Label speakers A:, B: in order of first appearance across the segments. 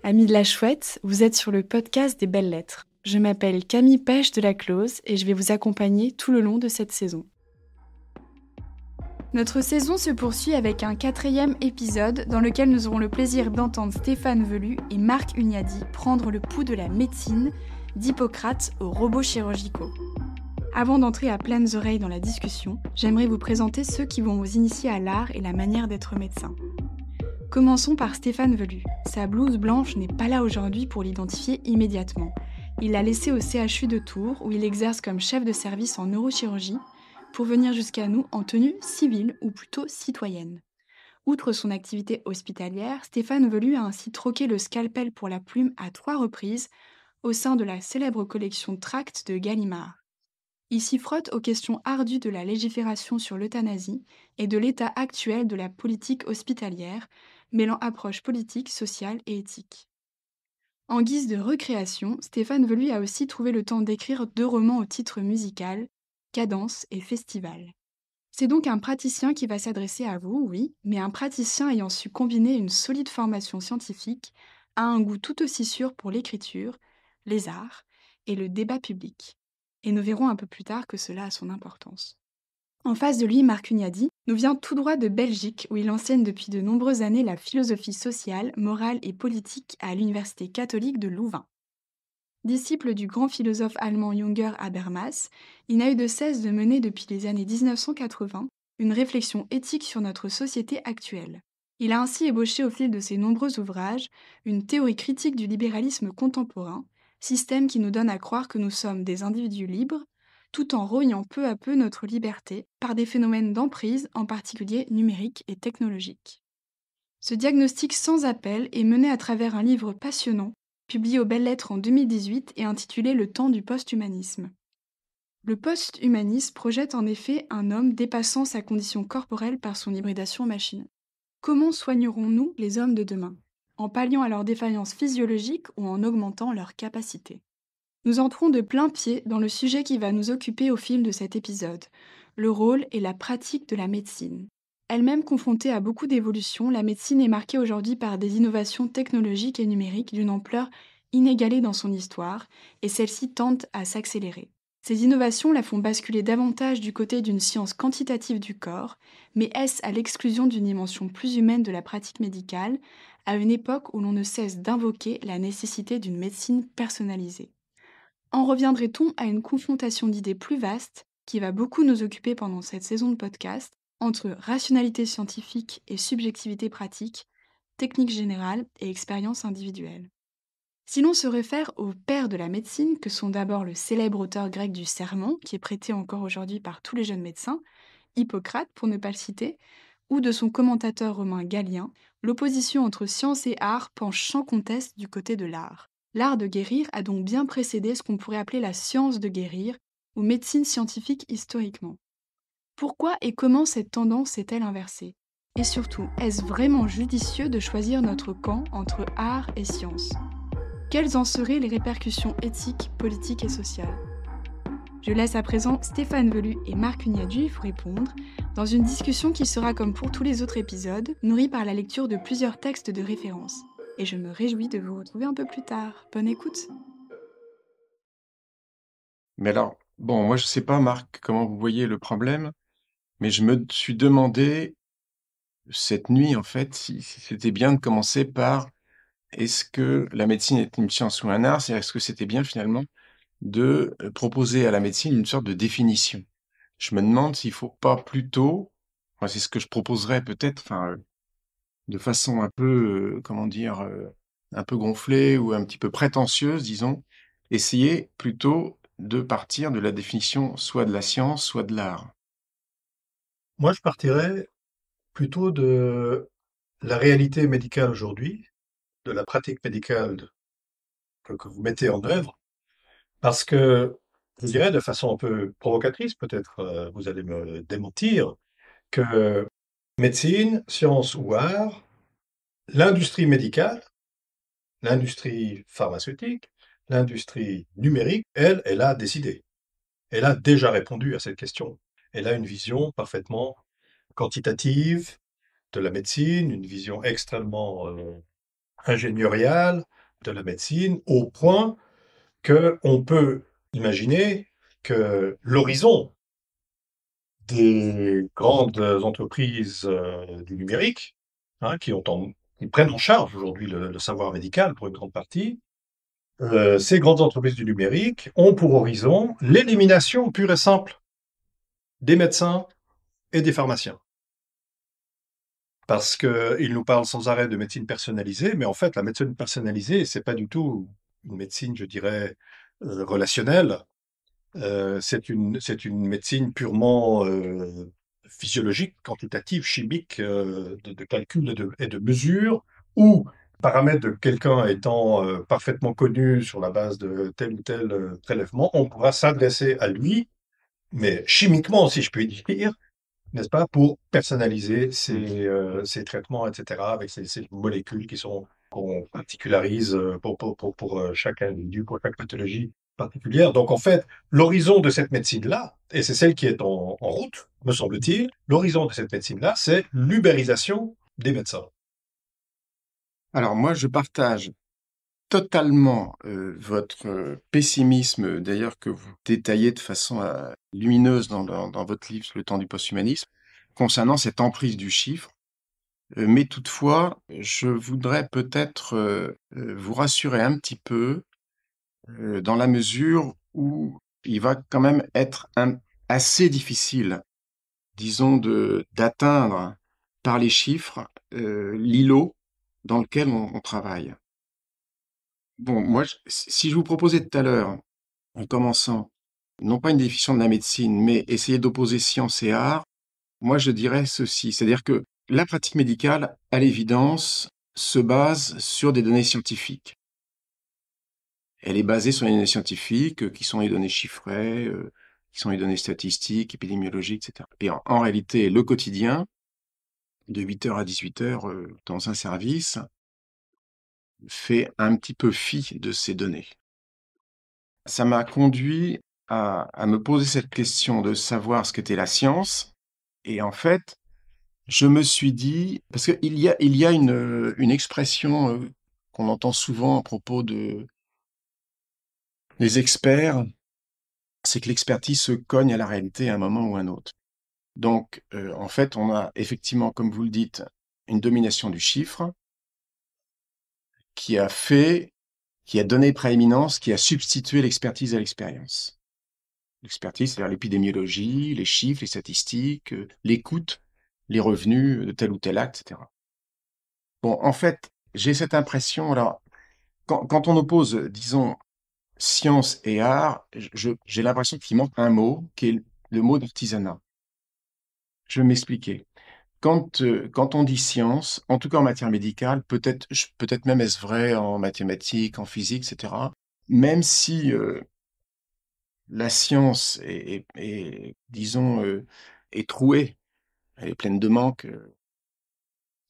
A: Amis de la chouette, vous êtes sur le podcast des belles lettres. Je m'appelle Camille Pêche de la Close et je vais vous accompagner tout le long de cette saison. Notre saison se poursuit avec un 4e épisode dans lequel nous aurons le plaisir d'entendre Stéphane Velu et Marc Hunyadi prendre le pouls de la médecine, d'Hippocrate aux robots chirurgicaux. Avant d'entrer à pleines oreilles dans la discussion, j'aimerais vous présenter ceux qui vont vous initier à l'art et la manière d'être médecin. Commençons par Stéphane Velu. Sa blouse blanche n'est pas là aujourd'hui pour l'identifier immédiatement. Il l'a laissée au CHU de Tours, où il exerce comme chef de service en neurochirurgie, pour venir jusqu'à nous en tenue civile ou plutôt citoyenne. Outre son activité hospitalière, Stéphane Velu a ainsi troqué le scalpel pour la plume à 3 reprises au sein de la célèbre collection Tracts de Gallimard. Il s'y frotte aux questions ardues de la légifération sur l'euthanasie et de l'état actuel de la politique hospitalière, mêlant approche politique, sociale et éthique. En guise de recréation, Stéphane Velu a aussi trouvé le temps d'écrire 2 romans au titre musical, Cadence et Festival. C'est donc un praticien qui va s'adresser à vous, oui, mais un praticien ayant su combiner une solide formation scientifique à un goût tout aussi sûr pour l'écriture, les arts et le débat public. Et nous verrons un peu plus tard que cela a son importance. En face de lui, Marc Hunyadi nous vient tout droit de Belgique, où il enseigne depuis de nombreuses années la philosophie sociale, morale et politique à l'Université catholique de Louvain. Disciple du grand philosophe allemand Jünger Habermas, il n'a eu de cesse de mener depuis les années 1980 une réflexion éthique sur notre société actuelle. Il a ainsi ébauché au fil de ses nombreux ouvrages une théorie critique du libéralisme contemporain, système qui nous donne à croire que nous sommes des individus libres, tout en rognant peu à peu notre liberté par des phénomènes d'emprise, en particulier numériques et technologiques. Ce diagnostic sans appel est mené à travers un livre passionnant, publié aux Belles Lettres en 2018 et intitulé Le temps du post-humanisme. Le post-humanisme projette en effet un homme dépassant sa condition corporelle par son hybridation machine. Comment soignerons-nous les hommes de demain? En palliant à leurs défaillances physiologiques ou en augmentant leurs capacités? Nous entrons de plein pied dans le sujet qui va nous occuper au fil de cet épisode, le rôle et la pratique de la médecine. Elle-même confrontée à beaucoup d'évolutions, la médecine est marquée aujourd'hui par des innovations technologiques et numériques d'une ampleur inégalée dans son histoire, et celles-ci tendent à s'accélérer. Ces innovations la font basculer davantage du côté d'une science quantitative du corps, mais est-ce à l'exclusion d'une dimension plus humaine de la pratique médicale, à une époque où l'on ne cesse d'invoquer la nécessité d'une médecine personnalisée? En reviendrait-on à une confrontation d'idées plus vaste, qui va beaucoup nous occuper pendant cette saison de podcast, entre rationalité scientifique et subjectivité pratique, technique générale et expérience individuelle? Si l'on se réfère aux pères de la médecine, que sont d'abord le célèbre auteur grec du Sermon, qui est prêté encore aujourd'hui par tous les jeunes médecins, Hippocrate pour ne pas le citer, ou de son commentateur romain Galien, l'opposition entre science et art penche sans conteste du côté de l'art. L'art de guérir a donc bien précédé ce qu'on pourrait appeler la science de guérir, ou médecine scientifique historiquement. Pourquoi et comment cette tendance s'est-elle inversée? Et surtout, est-ce vraiment judicieux de choisir notre camp entre art et science? Quelles en seraient les répercussions éthiques, politiques et sociales? Je laisse à présent Stéphane Velu et Marc Hunyadi vous répondre, dans une discussion qui sera, comme pour tous les autres épisodes, nourrie par la lecture de plusieurs textes de référence. Et je me réjouis de vous retrouver un peu plus tard. Bonne écoute!
B: Mais alors, bon, moi je sais pas, Marc, comment vous voyez le problème, mais je me suis demandé cette nuit, en fait, si c'était bien de commencer par est-ce que la médecine est une science ou un art? C'est-à-dire, est-ce que c'était bien finalement de proposer à la médecine une sorte de définition? Je me demande s'il faut pas plutôt, moi c'est ce que je proposerais peut-être, enfin, de façon un peu, comment dire, un peu gonflée ou un petit peu prétentieuse, disons, essayer plutôt de partir de la définition soit de la science, soit de l'art.
C: Moi, je partirais plutôt de la réalité médicale aujourd'hui, de la pratique médicale que vous mettez en œuvre, parce que je dirais de façon un peu provocatrice, peut-être vous allez me démentir, que médecine, science ou art, l'industrie médicale, l'industrie pharmaceutique, l'industrie numérique, elle a décidé. Elle a déjà répondu à cette question. Elle a une vision parfaitement quantitative de la médecine, une vision extrêmement ingénieriale de la médecine, au point qu'on peut imaginer que l'horizon des grandes entreprises du numérique, hein, qui prennent en charge aujourd'hui le savoir médical pour une grande partie, ces grandes entreprises du numérique ont pour horizon l'élimination pure et simple des médecins et des pharmaciens. Parce qu'ils nous parlent sans arrêt de médecine personnalisée, mais en fait, la médecine personnalisée, c'est pas du tout une médecine, je dirais, relationnelle. C'est une médecine purement physiologique, quantitative, chimique, de calcul et de mesure, où paramètres de quelqu'un étant parfaitement connus sur la base de tel ou tel prélèvement, on pourra s'adresser à lui, mais chimiquement, si je puis dire, n'est-ce pas, pour personnaliser ces traitements, etc., avec ces molécules qu'on particularise pour chaque individu, pour chaque pathologie particulière. Donc, en fait, l'horizon de cette médecine-là, et c'est celle qui est en route, me semble-t-il, l'horizon de cette médecine-là, c'est l'ubérisation des médecins.
B: Alors moi, je partage totalement votre pessimisme, d'ailleurs, que vous détaillez de façon lumineuse dans votre livre Le temps du posthumanisme, concernant cette emprise du chiffre. Mais toutefois, je voudrais peut-être vous rassurer un petit peu, dans la mesure où il va quand même être assez difficile, disons, d'atteindre par les chiffres l'îlot dans lequel on travaille. Bon, moi, si je vous proposais tout à l'heure, en commençant, non pas une définition de la médecine, mais essayer d'opposer science et art, moi je dirais ceci, c'est-à-dire que la pratique médicale, à l'évidence, se base sur des données scientifiques. Elle est basée sur les données scientifiques, qui sont les données chiffrées, qui sont les données statistiques, épidémiologiques, etc. Et en réalité, le quotidien, de 8h à 18h, dans un service, fait un petit peu fi de ces données. Ça m'a conduit à me poser cette question de savoir ce qu'était la science. Et en fait, je me suis dit, parce qu'il y a une expression qu'on entend souvent à propos des experts, c'est que l'expertise se cogne à la réalité à un moment ou à un autre. Donc, en fait, on a effectivement, comme vous le dites, une domination du chiffre qui a donné prééminence, qui a substitué l'expertise à l'expérience. L'expertise, c'est-à-dire l'épidémiologie, les chiffres, les statistiques, l'écoute, les revenus de tel ou tel acte, etc. Bon, en fait, j'ai cette impression, alors, quand on oppose, disons, science et art, j'ai l'impression qu'il manque un mot, qui est le mot d'artisanat. Je vais m'expliquer. Quand on dit science, en tout cas en matière médicale, peut-être même est-ce vrai en mathématiques, en physique, etc., même si la science disons, est trouée, elle est pleine de manques,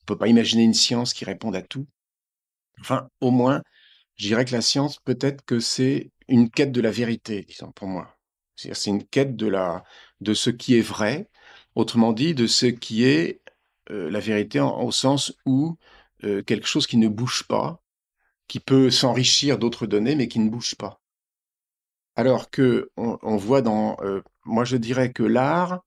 B: on peut pas imaginer une science qui réponde à tout. Enfin, au moins, je dirais que la science, peut-être que c'est une quête de la vérité, disons, pour moi. C'est-à-dire, c'est une quête de ce qui est vrai, autrement dit, de ce qui est la vérité au sens où quelque chose qui ne bouge pas, qui peut s'enrichir d'autres données, mais qui ne bouge pas. Alors que on voit moi je dirais que l'art,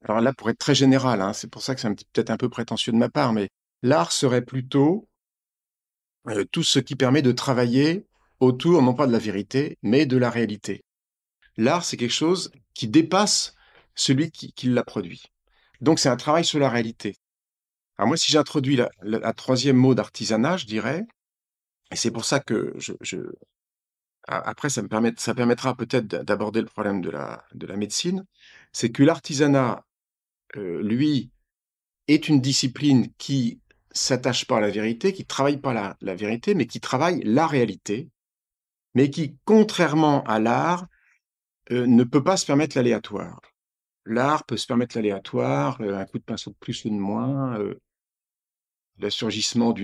B: alors là pour être très général, hein, c'est pour ça que c'est peut-être un peu prétentieux de ma part, mais l'art serait plutôt tout ce qui permet de travailler autour, non pas de la vérité, mais de la réalité. L'art, c'est quelque chose qui dépasse celui qui l'a produit. Donc c'est un travail sur la réalité. Alors moi, si j'introduis la troisième mot d'artisanat, je dirais, et c'est pour ça que après ça permettra peut-être d'aborder le problème de la médecine, c'est que l'artisanat, lui, est une discipline qui s'attache pas à la vérité, qui travaille pas la vérité, mais qui travaille la réalité, mais qui, contrairement à l'art, ne peut pas se permettre l'aléatoire. L'art peut se permettre l'aléatoire, un coup de pinceau de plus ou de moins, le surgissement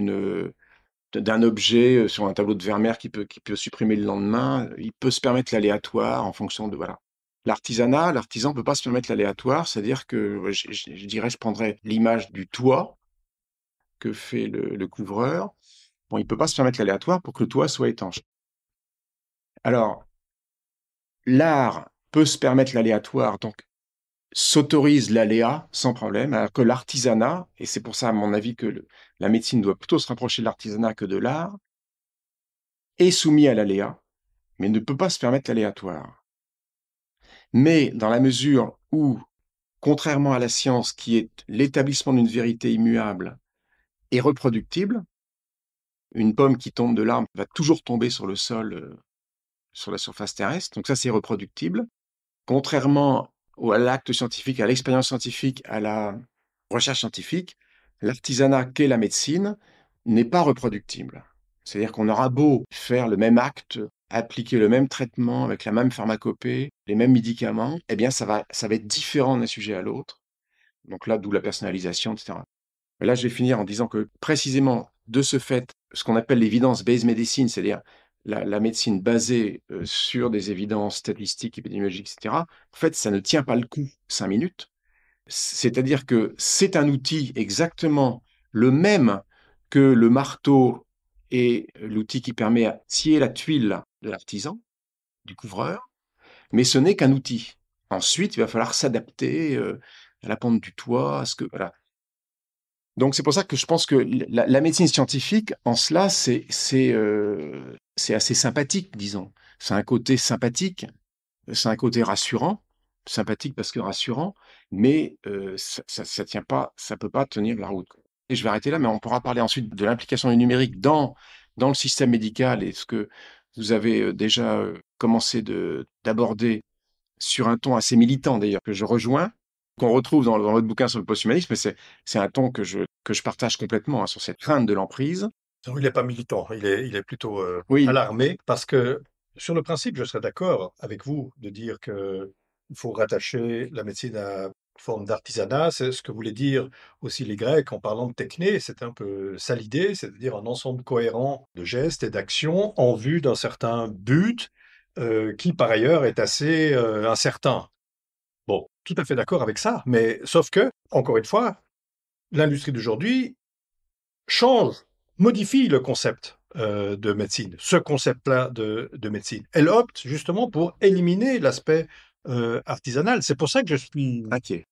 B: d'un objet sur un tableau de Vermeer qui peut supprimer le lendemain. Il peut se permettre l'aléatoire en fonction de voilà. L'artisan peut pas se permettre l'aléatoire, c'est-à-dire que je dirais, je prendrais l'image du toit que fait le couvreur. Bon, il ne peut pas se permettre l'aléatoire pour que le toit soit étanche. Alors, l'art peut se permettre l'aléatoire, donc s'autorise l'aléa sans problème, alors que l'artisanat, et c'est pour ça, à mon avis, que la médecine doit plutôt se rapprocher de l'artisanat que de l'art, est soumis à l'aléa, mais ne peut pas se permettre l'aléatoire. Mais dans la mesure où, contrairement à la science, qui est l'établissement d'une vérité immuable et reproductible, une pomme qui tombe de l'arbre va toujours tomber sur le sol, sur la surface terrestre, donc ça c'est reproductible. Contrairement à l'acte scientifique, à l'expérience scientifique, à la recherche scientifique, l'artisanat qu'est la médecine n'est pas reproductible. C'est-à-dire qu'on aura beau faire le même acte, appliquer le même traitement avec la même pharmacopée, les mêmes médicaments, eh bien ça va être différent d'un sujet à l'autre. Donc là, d'où la personnalisation, etc. Mais là, je vais finir en disant que précisément de ce fait, ce qu'on appelle l'évidence-based medicine, c'est-à-dire la médecine basée sur des évidences statistiques, épidémiologiques, etc., en fait, ça ne tient pas le coup 5 minutes. C'est-à-dire que c'est un outil exactement le même que le marteau et l'outil qui permet à scier la tuile de l'artisan, du couvreur, mais ce n'est qu'un outil. Ensuite, il va falloir s'adapter à la pente du toit, à ce que... Voilà. Donc c'est pour ça que je pense que la médecine scientifique, en cela, c'est assez sympathique, disons. C'est un côté sympathique, c'est un côté rassurant, sympathique parce que rassurant, mais ça tient pas, ça peut pas tenir la route. Et je vais arrêter là, mais on pourra parler ensuite de l'implication du numérique dans le système médical et ce que vous avez déjà commencé d'aborder sur un ton assez militant d'ailleurs, que je rejoins, qu'on retrouve dans votre bouquin sur le posthumanisme, mais c'est un ton que je partage complètement, hein, sur cette crainte de l'emprise.
C: Non, il n'est pas militant, il est plutôt
B: Oui,
C: alarmé, parce que sur le principe, je serais d'accord avec vous de dire qu'il faut rattacher la médecine à une forme d'artisanat. C'est ce que voulaient dire aussi les Grecs en parlant de techné, c'est un peu ça l'idée, c'est-à-dire un ensemble cohérent de gestes et d'actions en vue d'un certain but qui par ailleurs est assez incertain. Bon, tout à fait d'accord avec ça, mais sauf que, encore une fois, l'industrie d'aujourd'hui change, modifie le concept de médecine, ce concept-là de médecine. Elle opte justement pour éliminer l'aspect artisanal. C'est pour ça que je suis inquiet.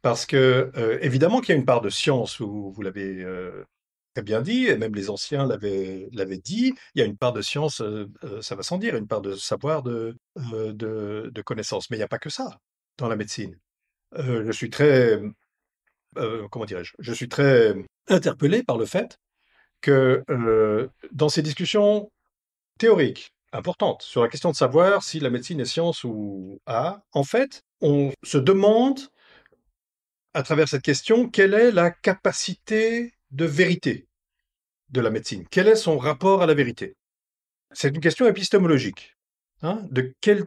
C: Parce que, évidemment qu'il y a une part de science, vous l'avez très bien dit, et même les anciens l'avaient dit, il y a une part de science, ça va sans dire, une part de savoir, de connaissance. Mais il n'y a pas que ça dans la médecine. Je suis très, comment dirais-je, je suis très interpellé par le fait que dans ces discussions théoriques importantes sur la question de savoir si la médecine est science ou art, en fait, on se demande à travers cette question quelle est la capacité de vérité de la médecine, quel est son rapport à la vérité. C'est une question épistémologique. Hein, de quel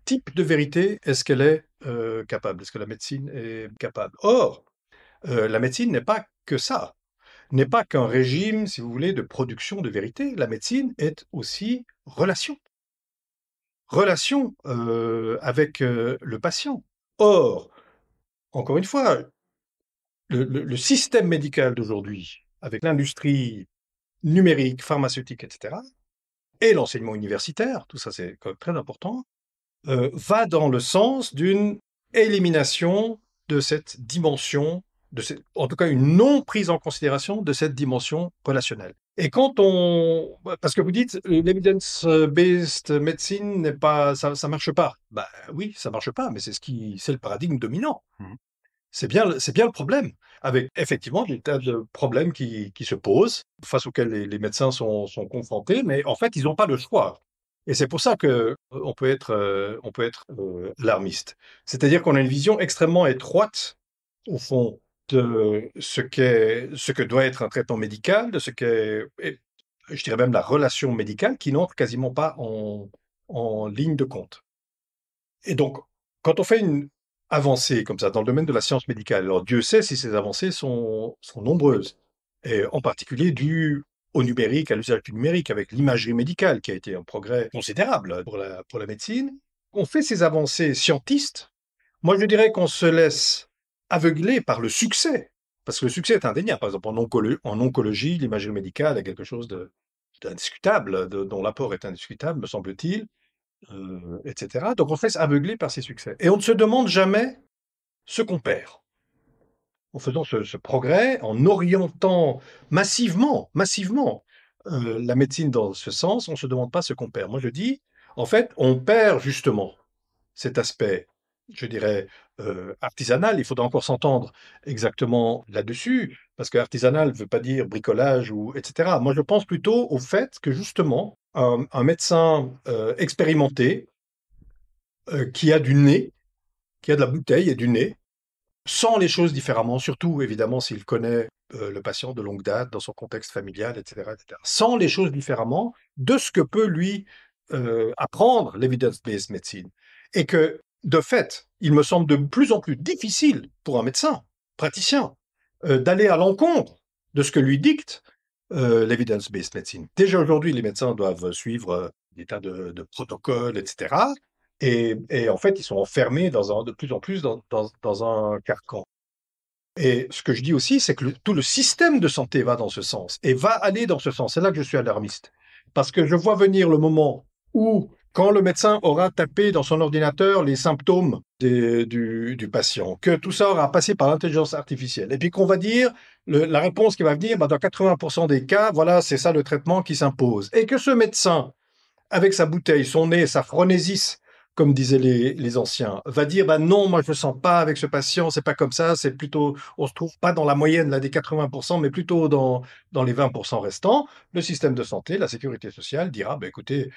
C: type de vérité est-ce qu'elle est capable? Est-ce que la médecine est capable? Or, la médecine n'est pas que ça, n'est pas qu'un régime, si vous voulez, de production de vérité. La médecine est aussi relation. Relation avec le patient. Or, encore une fois, le système médical d'aujourd'hui, avec l'industrie numérique, pharmaceutique, etc., et l'enseignement universitaire, tout ça c'est quand même très important, va dans le sens d'une élimination de cette dimension, en tout cas une non prise en considération de cette dimension relationnelle. Et quand parce que vous dites l'evidence-based medicine n'est pas, ça marche pas. Bah oui, ça marche pas, mais c'est le paradigme dominant. C'est bien le problème, avec effectivement des tas de problèmes qui se posent, face auxquels les médecins sont confrontés, mais en fait, ils n'ont pas le choix. Et c'est pour ça que on peut être alarmiste. C'est-à-dire qu'on a une vision extrêmement étroite, au fond, de ce que doit être un traitement médical, de ce qu'est, je dirais même la relation médicale, qui n'entre quasiment pas en ligne de compte. Et donc, quand on fait une avancée comme ça dans le domaine de la science médicale, alors Dieu sait si ces avancées sont nombreuses, et en particulier dues au numérique, à l'usage du numérique, avec l'imagerie médicale, qui a été un progrès considérable pour la médecine. On fait ces avancées scientistes. Moi, je dirais qu'on se laisse aveugler par le succès Parce que le succès est indéniable. Par exemple, en oncologie, l'imagerie médicale est quelque chose d'indiscutable, dont l'apport est indiscutable, me semble-t-il, etc. Donc on se laisse aveugler par ces succès. Et on ne se demande jamais ce qu'on perd. En faisant ce progrès, en orientant massivement la médecine dans ce sens, on ne se demande pas ce qu'on perd. Moi, je dis, en fait, on perd justement cet aspect, je dirais, artisanal. Il faudra encore s'entendre exactement là-dessus, parce que artisanal ne veut pas dire bricolage ou etc. Moi, je pense plutôt au fait que justement, un médecin expérimenté qui a du nez, qui a de la bouteille et du nez, sent les choses différemment, surtout évidemment s'il connaît le patient de longue date dans son contexte familial, etc., etc. Sent les choses différemment de ce que peut lui apprendre l'evidence-based medicine. Et que, de fait, il me semble de plus en plus difficile pour un médecin, praticien, d'aller à l'encontre de ce que lui dicte l'evidence-based medicine. Déjà aujourd'hui, les médecins doivent suivre des tas de protocoles, etc. Et en fait, ils sont enfermés de plus en plus dans un carcan. Et ce que je dis aussi, c'est que tout le système de santé va dans ce sens et va aller dans ce sens. C'est là que je suis alarmiste. Parce que je vois venir le moment où, quand le médecin aura tapé dans son ordinateur les symptômes du patient, que tout ça aura passé par l'intelligence artificielle, et puis qu'on va dire, la réponse qui va venir, dans 80% des cas, voilà, c'est ça le traitement qui s'impose. Et que ce médecin, avec sa bouteille, son nez, sa phronésis, comme disaient les anciens, va dire non, moi je ne sens pas avec ce patient, c'est pas comme ça, c'est plutôt, on se trouve pas dans la moyenne là, des 80%, mais plutôt dans les 20% restants. Le système de santé, la sécurité sociale dira écoutez,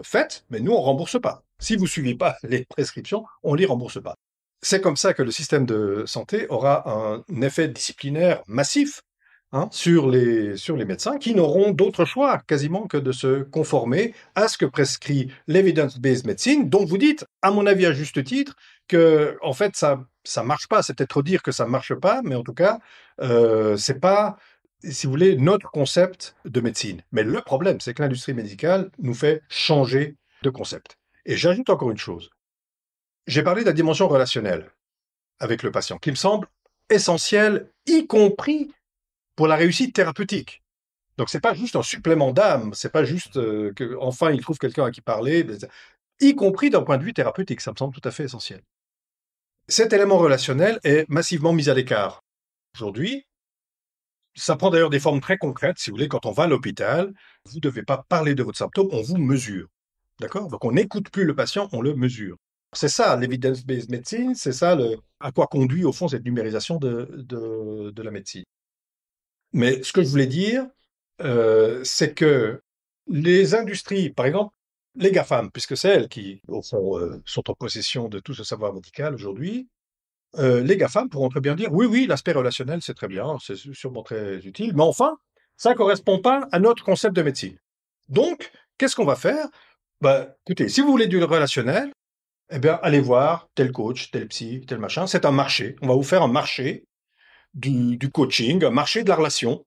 C: faites, mais nous on rembourse pas. Si vous suivez pas les prescriptions, on les rembourse pas. C'est comme ça que le système de santé aura un effet disciplinaire massif sur les médecins qui n'auront d'autre choix quasiment que de se conformer à ce que prescrit l'evidence-based medicine, dont vous dites, à mon avis à juste titre, que en fait ça marche pas. C'est peut-être trop dire que ça marche pas, mais en tout cas c'est pas, si vous voulez, notre concept de médecine. Mais le problème, c'est que l'industrie médicale nous fait changer de concept. Et j'ajoute encore une chose. J'ai parlé de la dimension relationnelle avec le patient, qui me semble essentielle, y compris pour la réussite thérapeutique. Donc, c'est pas juste un supplément d'âme, c'est pas juste qu'enfin il trouve quelqu'un à qui parler, y compris d'un point de vue thérapeutique, ça me semble tout à fait essentiel. Cet élément relationnel est massivement mis à l'écart. Aujourd'hui, ça prend d'ailleurs des formes très concrètes, si vous voulez, quand on va à l'hôpital, vous ne devez pas parler de votre symptôme, on vous mesure. D'accord? Donc, on n'écoute plus le patient, on le mesure. C'est ça, l'evidence-based medicine, c'est ça à quoi conduit, au fond, cette numérisation de la médecine. Mais ce que je voulais dire, c'est que les industries, par exemple, les GAFAM, puisque c'est elles qui, au fond, sont en possession de tout ce savoir médical aujourd'hui, les GAFAM pourront très bien dire oui, oui, l'aspect relationnel, c'est très bien, c'est sûrement très utile, mais enfin, ça ne correspond pas à notre concept de médecine. Donc, qu'est-ce qu'on va faire? Écoutez, si vous voulez du relationnel, eh bien, allez voir tel coach, tel psy, tel machin. C'est un marché. On va vous faire un marché du coaching, un marché de la relation,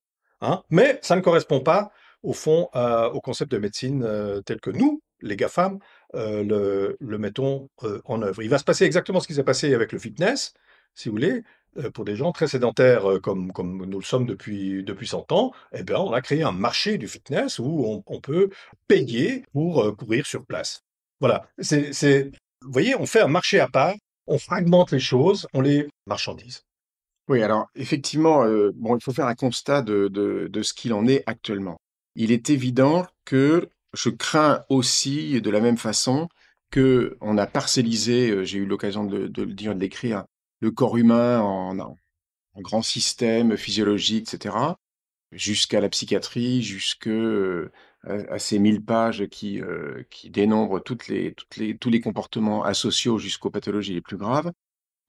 C: mais ça ne correspond pas, au fond, au concept de médecine tel que nous, les GAFAM, le mettons en œuvre. Il va se passer exactement ce qui s'est passé avec le fitness, si vous voulez, pour des gens très sédentaires comme nous le sommes depuis 100 ans, eh bien, on a créé un marché du fitness où on peut payer pour courir sur place. Voilà, vous voyez, on fait un marché à part, on fragmente les choses, on les marchandise.
B: Oui, alors effectivement, bon, il faut faire un constat de ce qu'il en est actuellement. Il est évident que je crains aussi, de la même façon, qu'on a parcellisé, j'ai eu l'occasion de le dire, de l'écrire, le corps humain en grands systèmes physiologiques, etc., jusqu'à la psychiatrie, à ces 1000 pages qui dénombrent tous les comportements asociaux jusqu'aux pathologies les plus graves.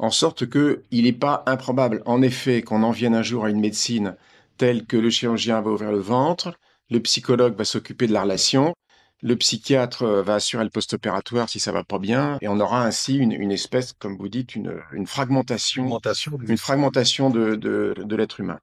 B: En sorte qu'il n'est pas improbable, en effet, qu'on en vienne un jour à une médecine telle que le chirurgien va ouvrir le ventre, le psychologue va s'occuper de la relation, le psychiatre va assurer le post-opératoire si ça va pas bien, et on aura ainsi une espèce, comme vous dites, une fragmentation de l'être humain.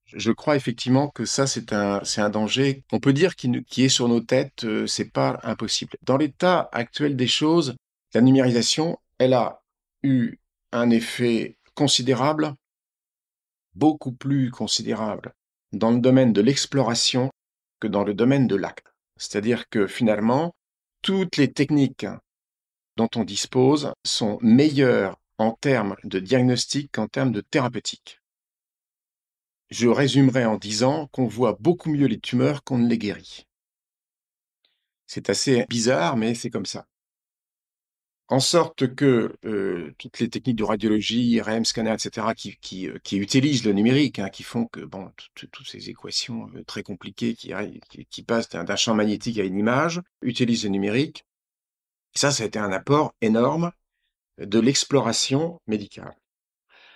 B: Je crois effectivement que ça, c'est un danger qu'on peut dire qui est sur nos têtes, c'est pas impossible. Dans l'état actuel des choses, la numérisation, elle a eu un effet considérable beaucoup plus considérable dans le domaine de l'exploration que dans le domaine de l'acte. C'est-à-dire que finalement, toutes les techniques dont on dispose sont meilleures en termes de diagnostic qu'en termes de thérapeutique. Je résumerai en disant qu'on voit beaucoup mieux les tumeurs qu'on ne les guérit. C'est assez bizarre, mais c'est comme ça. En sorte que toutes les techniques de radiologie, IRM, scanner, etc., qui utilisent le numérique, hein, qui font que bon, toutes ces équations très compliquées qui passent d'un champ magnétique à une image, utilisent le numérique. Et ça a été un apport énorme de l'exploration médicale.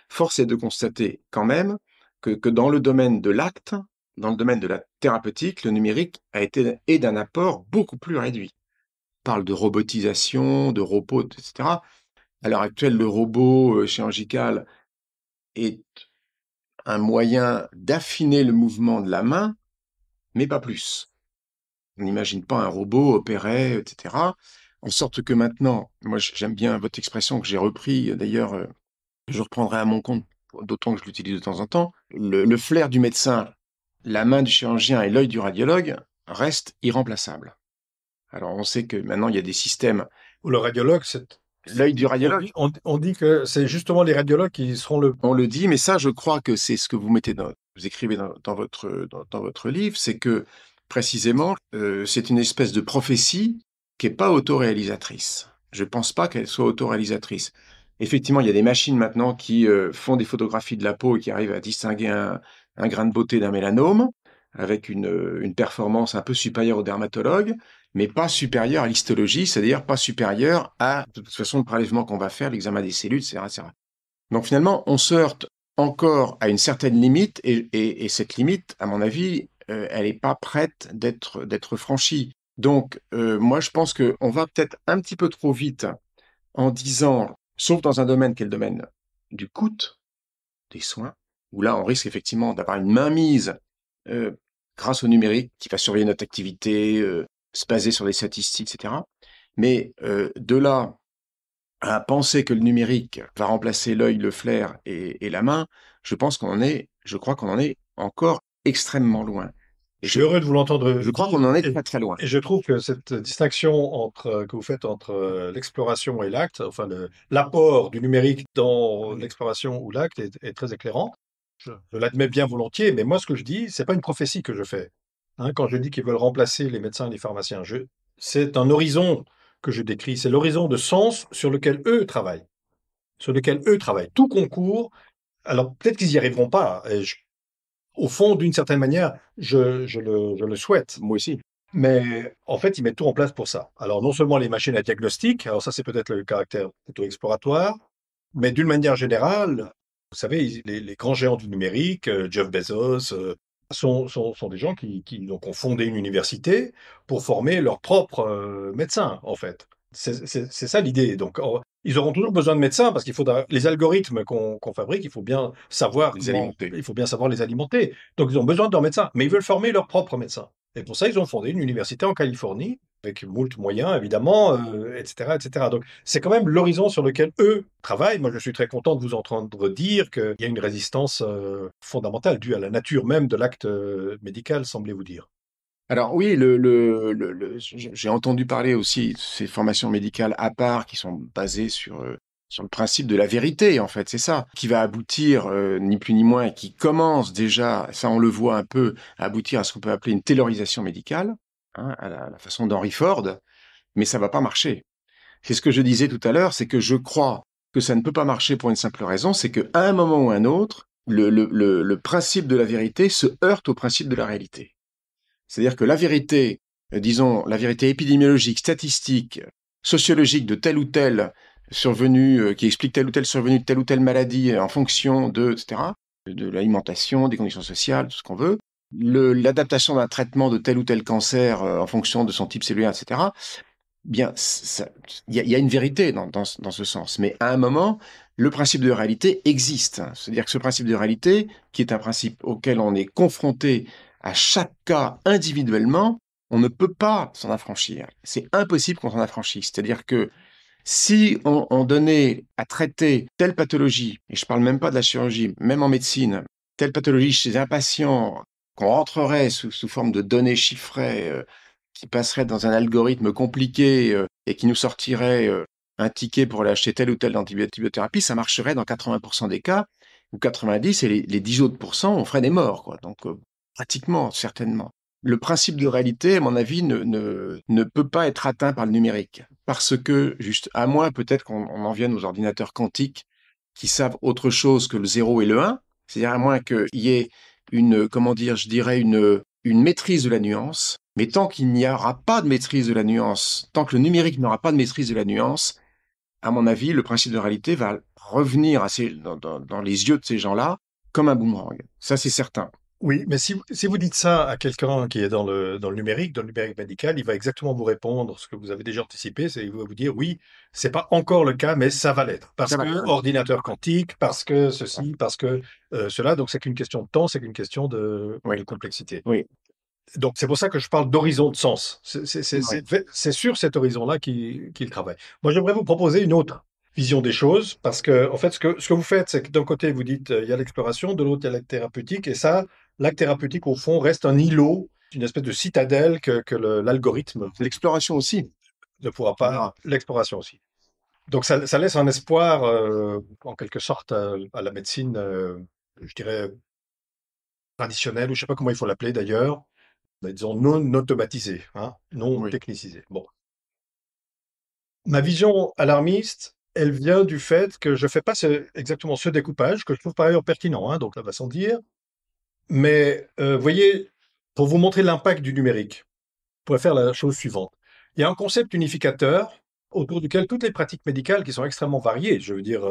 B: Force est de constater quand même que dans le domaine de l'acte, dans le domaine de la thérapeutique, le numérique est d'un apport beaucoup plus réduit. On parle de robotisation, de robots, etc. À l'heure actuelle, le robot chirurgical est un moyen d'affiner le mouvement de la main, mais pas plus. On n'imagine pas un robot opérer, etc. En sorte que maintenant, moi j'aime bien votre expression que j'ai repris, d'ailleurs, je reprendrai à mon compte, d'autant que je l'utilise de temps en temps, le flair du médecin, la main du chirurgien et l'œil du radiologue restent irremplaçables. Alors on sait que maintenant il y a des systèmes.
C: Ou le radiologue,
B: L'œil du radiologue.
C: On dit que c'est justement les radiologues qui seront le...
B: On le dit, mais ça, je crois que c'est ce que vous écrivez dans votre livre, c'est que précisément, c'est une espèce de prophétie qui n'est pas autoréalisatrice. Je ne pense pas qu'elle soit autoréalisatrice. Effectivement, il y a des machines maintenant qui font des photographies de la peau et qui arrivent à distinguer un grain de beauté d'un mélanome, avec une performance un peu supérieure au dermatologue, mais pas supérieure à l'histologie, c'est-à-dire pas supérieure à, de toute façon, le prélèvement qu'on va faire, l'examen des cellules, etc., etc. Donc finalement, on se heurte encore à une certaine limite, et cette limite, à mon avis, elle n'est pas prête d'être franchie. Donc, moi, je pense qu'on va peut-être un petit peu trop vite en disant, sauf dans un domaine qui est le domaine du coût des soins, où là, on risque effectivement d'avoir une mainmise grâce au numérique qui va surveiller notre activité, se baser sur des statistiques, etc. Mais de là à penser que le numérique va remplacer l'œil, le flair et la main, je crois qu'on en est encore extrêmement loin.
C: Je suis heureux de vous l'entendre.
B: Je crois qu'on en est très très loin.
C: Et je trouve que cette distinction que vous faites entre l'exploration et l'acte, enfin l'apport du numérique dans l'exploration ou l'acte est très éclairant. Je l'admets bien volontiers, mais moi ce que je dis, c'est pas une prophétie que je fais. Hein, quand je dis qu'ils veulent remplacer les médecins et les pharmaciens, c'est un horizon que je décris, c'est l'horizon de sens sur lequel eux travaillent. Tout concourt. Alors peut-être qu'ils n'y arriveront pas. Et au fond, d'une certaine manière, je le souhaite.
B: Moi aussi.
C: Mais en fait, ils mettent tout en place pour ça. Alors non seulement les machines à diagnostic, alors ça c'est peut-être le caractère plutôt exploratoire, mais d'une manière générale, vous savez, les grands géants du numérique, Jeff Bezos, sont des gens qui donc, ont fondé une université pour former leurs propres médecins, en fait. C'est ça l'idée. Donc, ils auront toujours besoin de médecins parce qu'il faudra les algorithmes qu'on fabrique, il faut bien savoir il faut bien savoir les alimenter. Donc, ils ont besoin de leurs médecins, mais ils veulent former leurs propres médecins. Et pour ça, ils ont fondé une université en Californie, avec moult moyens, évidemment, etc., etc. Donc, c'est quand même l'horizon sur lequel eux travaillent. Moi, je suis très content de vous entendre dire qu'il y a une résistance fondamentale due à la nature même de l'acte médical, semblez-vous dire.
B: Alors oui, j'ai entendu parler aussi de ces formations médicales à part qui sont basées sur le principe de la vérité, en fait, c'est ça, qui va aboutir, ni plus ni moins, et qui commence déjà, ça on le voit un peu, à aboutir à ce qu'on peut appeler une taylorisation médicale, hein, à la façon d'Henry Ford, mais ça va pas marcher. C'est ce que je disais tout à l'heure, c'est que je crois que ça ne peut pas marcher pour une simple raison, c'est qu'à un moment ou un autre, le principe de la vérité se heurte au principe de la réalité. C'est-à-dire que la vérité, disons, la vérité épidémiologique, statistique, sociologique de tel ou tel survenu, qui explique telle ou telle survenue de telle ou telle maladie en fonction de, etc., de l'alimentation, des conditions sociales, tout ce qu'on veut, l'adaptation d'un traitement de tel ou tel cancer en fonction de son type cellulaire, etc., bien, il y a une vérité dans ce sens. Mais à un moment, le principe de réalité existe. C'est-à-dire que ce principe de réalité, qui est un principe auquel on est confronté à chaque cas individuellement, on ne peut pas s'en affranchir. C'est impossible qu'on s'en affranchisse. C'est-à-dire que si on donnait à traiter telle pathologie, et je ne parle même pas de la chirurgie, même en médecine, telle pathologie chez un patient, qu'on rentrerait sous forme de données chiffrées, qui passeraient dans un algorithme compliqué et qui nous sortirait un ticket pour aller acheter telle ou telle antibiothérapie, ça marcherait dans 80% des cas, ou 90, et les 10 autres pourcents, on ferait des morts, quoi. Donc, pratiquement, certainement. Le principe de réalité, à mon avis, ne peut pas être atteint par le numérique. Parce que, juste à moins peut-être qu'on en vienne aux ordinateurs quantiques qui savent autre chose que le 0 et le 1, c'est-à-dire à moins qu'il y ait une maîtrise de la nuance, mais tant qu'il n'y aura pas de maîtrise de la nuance, tant que le numérique n'aura pas de maîtrise de la nuance, à mon avis, le principe de réalité va revenir dans les yeux de ces gens-là comme un boomerang. Ça, c'est certain.
C: Oui, mais si vous dites ça à quelqu'un qui est dans le numérique médical, il va exactement vous répondre ce que vous avez déjà anticipé, c'est il va vous dire oui, c'est pas encore le cas, mais ça va l'être. Parce
B: Ça va.
C: que ordinateur quantique, parce que ceci, parce que cela, donc c'est qu'une question de temps, c'est qu'une question de
B: Oui.
C: complexité.
B: Oui.
C: Donc c'est pour ça que je parle d'horizon de sens.
B: Oui.
C: C'est sur cet horizon-là qu'il travaille. Moi, j'aimerais vous proposer une autre vision des choses, parce que en fait, ce que vous faites, c'est que d'un côté, vous dites il y a l'exploration, de l'autre, il y a l'acte thérapeutique, et ça, l'acte thérapeutique, au fond, reste un îlot, une espèce de citadelle que l'algorithme
B: L'exploration aussi.
C: ne pourra pas. L'exploration aussi. Donc ça laisse un espoir, en quelque sorte, à la médecine, je dirais, traditionnelle, ou je ne sais pas comment il faut l'appeler d'ailleurs, mais disons non automatisée, hein, non
B: Oui.
C: technicisée. Bon. Ma vision alarmiste, elle vient du fait que je ne fais pas exactement ce découpage, que je trouve par ailleurs pertinent, hein, donc ça va sans dire. Mais vous voyez, pour vous montrer l'impact du numérique, on pourrait faire la chose suivante. Il y a un concept unificateur autour duquel toutes les pratiques médicales qui sont extrêmement variées, je veux dire,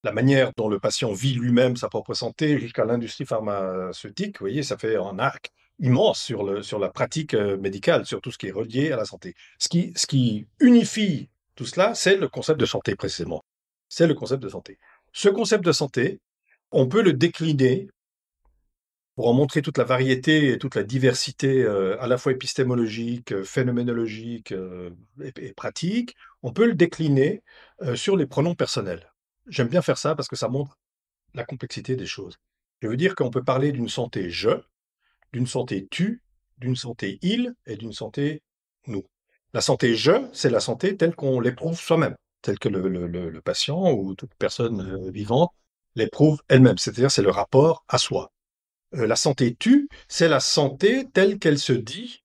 C: la manière dont le patient vit lui-même sa propre santé jusqu'à l'industrie pharmaceutique, vous voyez, ça fait un arc immense sur la pratique médicale, sur tout ce qui est relié à la santé. Ce qui unifie tout cela, c'est le concept de santé précisément. C'est le concept de santé. Ce concept de santé, on peut le décliner pour en montrer toute la variété et toute la diversité à la fois épistémologique, phénoménologique et pratique. On peut le décliner sur les pronoms personnels. J'aime bien faire ça parce que ça montre la complexité des choses. Je veux dire qu'on peut parler d'une santé je, d'une santé tu, d'une santé il et d'une santé nous. La santé je, c'est la santé telle qu'on l'éprouve soi-même, telle que le patient ou toute personne vivante l'éprouve elle-même, c'est-à-dire c'est le rapport à soi. La santé tu, c'est la santé telle qu'elle se dit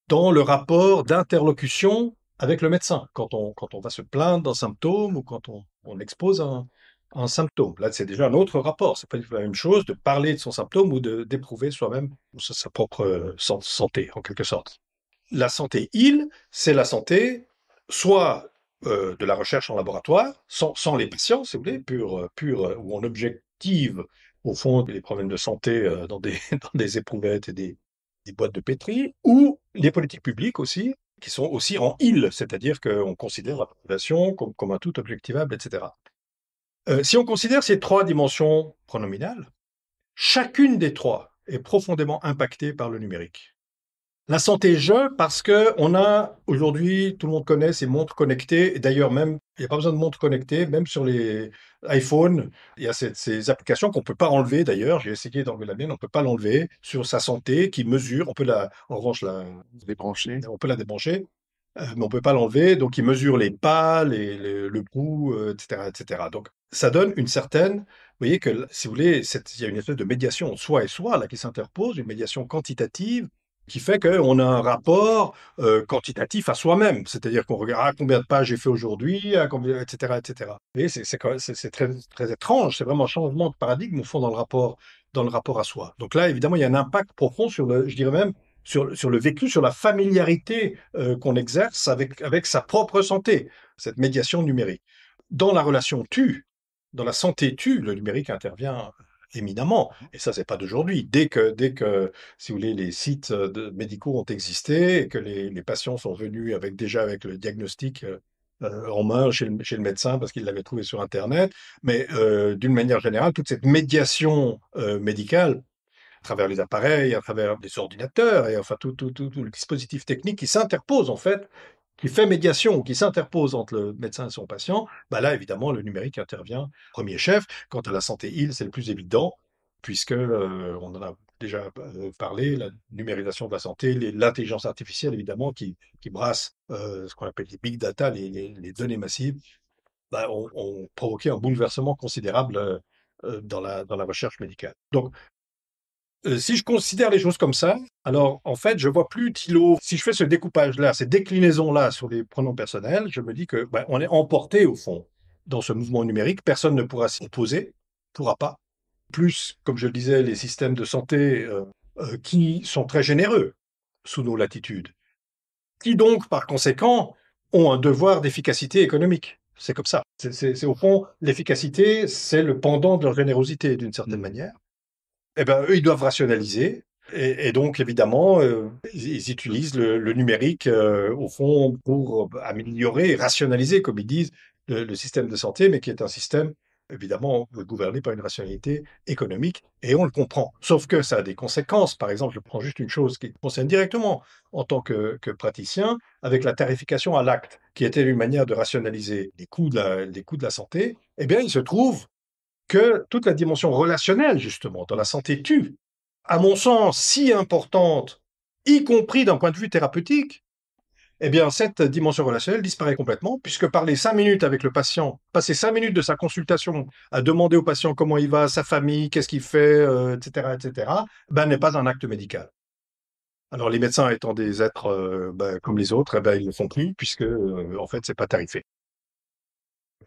C: dans le rapport d'interlocution avec le médecin, quand on va se plaindre d'un symptôme ou quand on expose un symptôme. Là, c'est déjà un autre rapport. C'est pas du tout la même chose de parler de son symptôme ou d'éprouver soi-même sa propre santé, en quelque sorte. La santé il, c'est la santé soit de la recherche en laboratoire, sans les patients, si vous voulez, où on objective au fond les problèmes de santé dans des éprouvettes et des boîtes de pétri, ou les politiques publiques aussi, qui sont aussi en il, c'est-à-dire qu'on considère la population comme un tout objectivable, etc. Si on considère ces trois dimensions pronominales, chacune des trois est profondément impactée par le numérique. La santé je, parce que on a aujourd'hui, tout le monde connaît ces montres connectées. Et d'ailleurs, même, il n'y a pas besoin de montres connectées, même sur les iPhones, il y a ces applications qu'on ne peut pas enlever d'ailleurs. J'ai essayé d'enlever la mienne, on ne peut pas l'enlever sur sa santé, qui mesure. On peut en revanche,
B: Débranché.
C: on peut la débrancher, mais on ne peut pas l'enlever. Donc, il mesure les pas, le pouls, etc., etc. Donc, ça donne une certaine. Vous voyez que, si vous voulez, il y a une espèce de médiation entre soi et soi là qui s'interpose, une médiation quantitative qui fait qu'on a un rapport quantitatif à soi-même. C'est-à-dire qu'on regarde combien de pages j'ai fait aujourd'hui, etc., etc. Et c'est très, très étrange. C'est vraiment un changement de paradigme au fond dans le rapport à soi. Donc là, évidemment, il y a un impact profond je dirais même, sur le vécu, sur la familiarité qu'on exerce avec sa propre santé, cette médiation numérique. Dans la relation dans la santé le numérique intervient éminemment. Et ça, c'est pas d'aujourd'hui. Dès que, si vous voulez, les sites médicaux ont existé et que les patients sont venus déjà avec le diagnostic en main chez le médecin parce qu'ils l'avaient trouvé sur Internet. Mais d'une manière générale, toute cette médiation médicale, à travers les appareils, à travers les ordinateurs, et enfin tout le dispositif technique qui s'interpose en fait, qui fait médiation, qui s'interpose entre le médecin et son patient, bah là évidemment le numérique intervient premier chef. Quant à la santé il, c'est le plus évident. puisque on en a déjà parlé, la numérisation de la santé, l'intelligence artificielle, évidemment, qui brasse ce qu'on appelle les big data, les données massives, ont provoqué un bouleversement considérable dans la recherche médicale. Donc, si je considère les choses comme ça, alors en fait, je vois plus d'îlots. Si je fais ce découpage-là, ces déclinaisons-là sur les pronoms personnels, je me dis que on est emporté au fond dans ce mouvement numérique. Personne ne pourra s'y opposer, pourra pas. Plus, comme je le disais, les systèmes de santé qui sont très généreux sous nos latitudes, qui donc, par conséquent, ont un devoir d'efficacité économique. C'est comme ça. C'est au fond, l'efficacité, c'est le pendant de leur générosité, d'une certaine manière. Eh ben, eux, ils doivent rationaliser. Et donc, évidemment, ils utilisent le numérique, au fond, pour améliorer et rationaliser, comme ils disent, le système de santé, mais qui est un système, évidemment, gouverné par une rationalité économique, et on le comprend. Sauf que ça a des conséquences. Par exemple, je prends juste une chose qui me concerne directement en tant que praticien, avec la tarification à l'acte, qui était une manière de rationaliser les coûts de la santé. Eh bien, il se trouve que toute la dimension relationnelle, justement, dans la santé tue, à mon sens, si importante, y compris d'un point de vue thérapeutique, eh bien, cette dimension relationnelle disparaît complètement, puisque parler 5 minutes avec le patient, passer 5 minutes de sa consultation à demander au patient comment il va, sa famille, qu'est-ce qu'il fait, etc., n'est pas un acte médical. Alors, les médecins étant des êtres comme les autres, ils ne le font plus, puisque, en fait, c'est pas tarifé.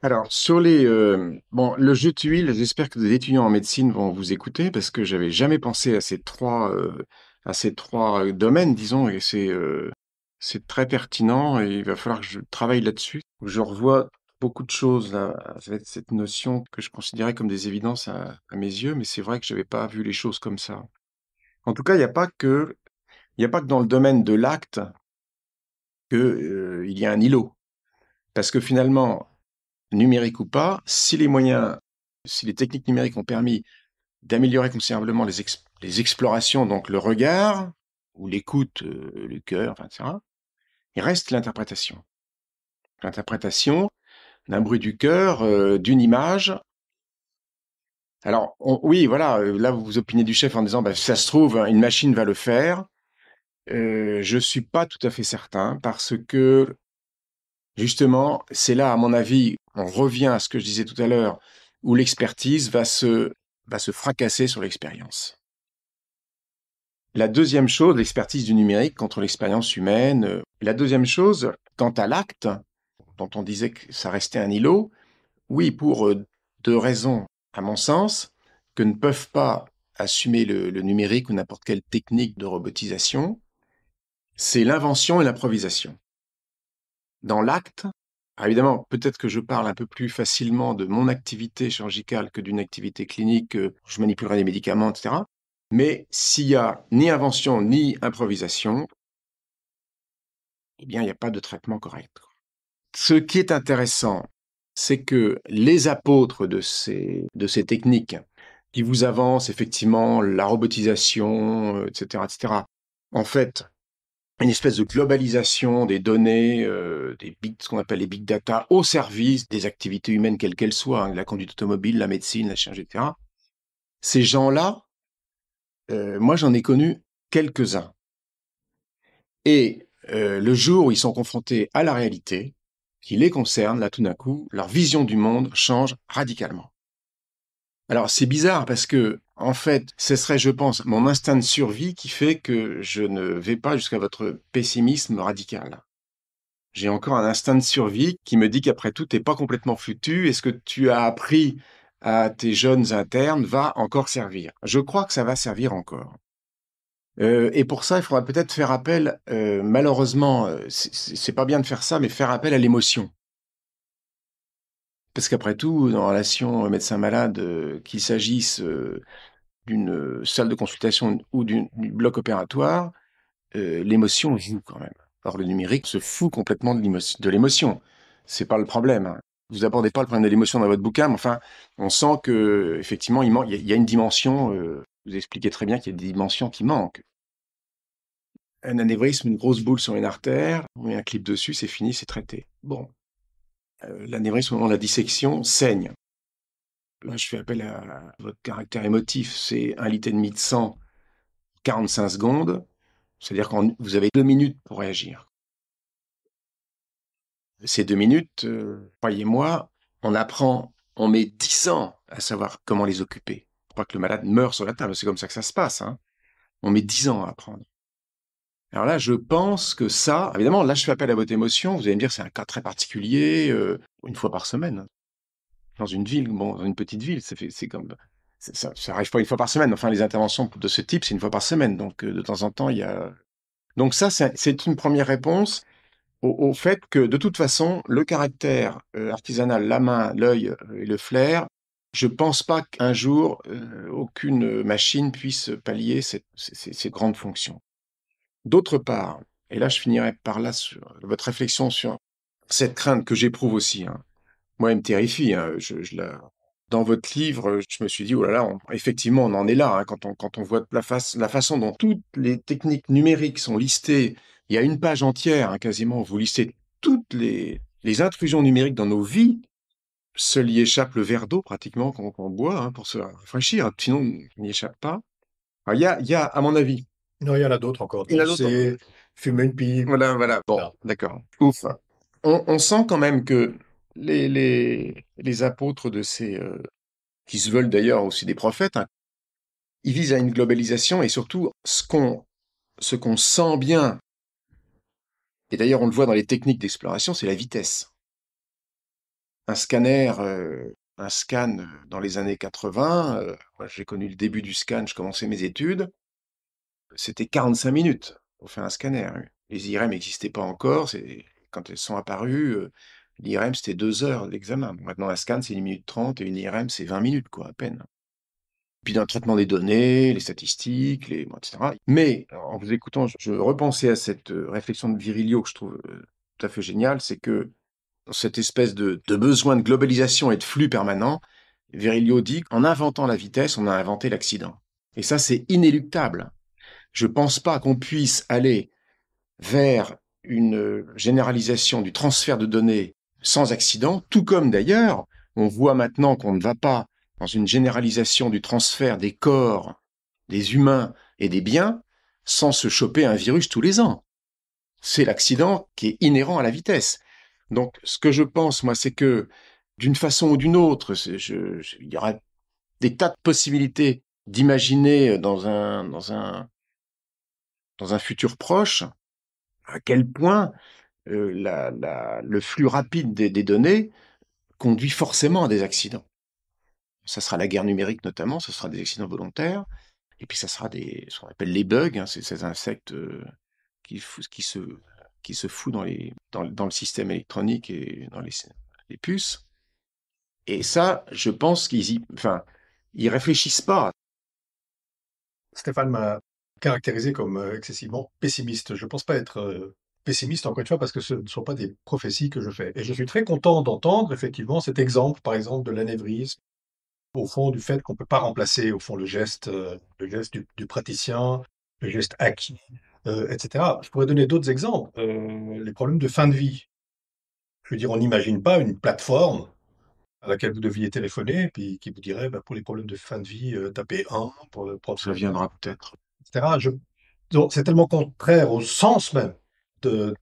B: Alors, sur bon, le jeu de tuiles, j'espère que des étudiants en médecine vont vous écouter parce que j'avais jamais pensé à ces trois domaines, disons, et c'est très pertinent et il va falloir que je travaille là-dessus. Je revois beaucoup de choses là, avec cette notion que je considérais comme des évidences à mes yeux, mais c'est vrai que j'avais pas vu les choses comme ça. En tout cas, il y a pas que dans le domaine de l'acte il y a un îlot. Parce que finalement, numérique ou pas, si les techniques numériques ont permis d'améliorer considérablement les explorations, donc le regard, ou l'écoute, le cœur, enfin, etc., il reste l'interprétation. L'interprétation d'un bruit du cœur, d'une image. Alors, oui, voilà, là, vous opinez du chef en disant, ça se trouve, une machine va le faire. Je suis pas tout à fait certain, parce que, justement, c'est là, à mon avis, on revient à ce que je disais tout à l'heure, où l'expertise va se fracasser sur l'expérience. La deuxième chose, l'expertise du numérique contre l'expérience humaine. La deuxième chose, quant à l'acte, dont on disait que ça restait un îlot, oui, pour 2 raisons, à mon sens, que ne peuvent pas assumer le numérique ou n'importe quelle technique de robotisation, c'est l'invention et l'improvisation. Dans l'acte, évidemment, peut-être que je parle un peu plus facilement de mon activité chirurgicale que d'une activité clinique, je manipulerai les médicaments, etc. Mais s'il y a ni invention ni improvisation, eh bien, il n'y a pas de traitement correct. Ce qui est intéressant, c'est que les apôtres de ces techniques qui vous avancent effectivement la robotisation, etc., en fait, une espèce de globalisation des données, ce qu'on appelle les big data, au service des activités humaines, quelles qu'elles soient, la conduite automobile, la médecine, la chirurgie, etc. Ces gens-là, moi j'en ai connu quelques-uns. Et le jour où ils sont confrontés à la réalité, qui les concerne, là tout d'un coup, leur vision du monde change radicalement. Alors c'est bizarre parce que, en fait, ce serait, je pense, mon instinct de survie qui fait que je ne vais pas jusqu'à votre pessimisme radical. J'ai encore un instinct de survie qui me dit qu'après tout, t'es pas complètement foutu et ce que tu as appris à tes jeunes internes va encore servir. Je crois que ça va servir encore. Et pour ça, il faudra peut-être faire appel, malheureusement, c'est pas bien de faire ça, mais faire appel à l'émotion. Parce qu'après tout, dans la relation médecin-malade, qu'il s'agisse d'une salle de consultation ou du bloc opératoire, l'émotion joue quand même. Or, le numérique se fout complètement de l'émotion. C'est pas le problème, hein. Vous abordez pas le problème de l'émotion dans votre bouquin, mais enfin, on sent que effectivement, il y a une dimension. Vous expliquez très bien qu'il y a des dimensions qui manquent. Un anévrisme, une grosse boule sur une artère, on met un clip dessus, c'est fini, c'est traité. Bon, l'anévrisme au moment de la dissection saigne. là, je fais appel à votre caractère émotif. C'est 1,5 litre de sang, 45 secondes. C'est-à-dire que vous avez 2 minutes pour réagir. Ces 2 minutes, croyez-moi, on met 10 ans à savoir comment les occuper. Pour pas que le malade meure sur la table, c'est comme ça que ça se passe, hein. On met 10 ans à apprendre. Alors là, je pense que ça, évidemment, là, je fais appel à votre émotion. Vous allez me dire, c'est un cas très particulier, une fois par semaine. Dans une ville, bon, dans une petite ville, c'est comme, ça arrive pas une fois par semaine. Enfin, les interventions de ce type, c'est une fois par semaine. Donc, de temps en temps, il y a. Donc ça, c'est une première réponse au fait que, de toute façon, le caractère artisanal, la main, l'œil et le flair, je pense pas qu'un jour, aucune machine puisse pallier ces grandes fonctions. D'autre part, et là je finirai par là sur votre réflexion sur cette crainte que j'éprouve aussi, hein. Moi, elle me terrifie, hein. Dans votre livre, je me suis dit, oh là là, effectivement, on en est là, hein, quand on voit la façon dont toutes les techniques numériques sont listées. Il y a une page entière, hein, quasiment, où vous listez toutes les intrusions numériques dans nos vies. Seul y échappe le verre d'eau, pratiquement, qu'on boit, hein, pour se rafraîchir. Sinon, on n'y échappe pas. Alors, il y a, à mon avis,
C: Non, il y en a d'autres encore.
B: il y en a d'autres.
C: Danser, fumer une pipe.
B: Voilà. Bon,
C: Ah.
B: d'accord. Ouf. On sent quand même que les apôtres de ces, qui se veulent d'ailleurs aussi des prophètes, hein, ils visent à une globalisation et surtout ce qu'on sent bien, et d'ailleurs on le voit dans les techniques d'exploration, c'est la vitesse. Un scanner, un scan dans les années 80, moi j'ai connu le début du scan, je commençais mes études, c'était 45 minutes pour faire un scanner. Les IRM n'existaient pas encore, quand elles sont apparues, l'IRM c'était 2 heures d'examen. Maintenant un scan c'est 1 minute 30 et une IRM c'est 20 minutes, quoi, à peine. Puis dans le traitement des données, les statistiques, etc. Mais en vous écoutant, je repensais à cette réflexion de Virilio que je trouve tout à fait géniale, c'est que dans cette espèce de besoin de globalisation et de flux permanent, Virilio dit qu'en inventant la vitesse, on a inventé l'accident. Et ça, c'est inéluctable. Je pense pas qu'on puisse aller vers une généralisation du transfert de données sans accident, tout comme d'ailleurs, on voit maintenant qu'on ne va pas dans une généralisation du transfert des corps, des humains et des biens, sans se choper un virus tous les ans. C'est l'accident qui est inhérent à la vitesse. Donc, ce que je pense, moi, c'est que, d'une façon ou d'une autre, il y aura des tas de possibilités d'imaginer dans un futur proche à quel point le flux rapide des données conduit forcément à des accidents. Ça sera la guerre numérique notamment, ce sera des accidents volontaires, et puis ça sera ce qu'on appelle les bugs, hein, ces insectes qui se foutent dans le système électronique et dans les puces. Et ça, je pense ils réfléchissent pas.
C: Stéphane m'a caractérisé comme excessivement pessimiste. Je ne pense pas être pessimiste, encore une fois, parce que ce ne sont pas des prophéties que je fais. Et je suis très content d'entendre, effectivement, cet exemple, par exemple, de l'anévrisme, au fond, du fait qu'on ne peut pas remplacer, au fond, le geste du praticien, le geste acquis, etc. Je pourrais donner d'autres exemples. Les problèmes de fin de vie. Je veux dire, on n'imagine pas une plateforme à laquelle vous deviez téléphoner, puis qui vous dirait, bah, pour les problèmes de fin de vie, tapez 1 pour le
B: Ça viendra peut-être.
C: etc. Donc, c'est tellement contraire au sens même de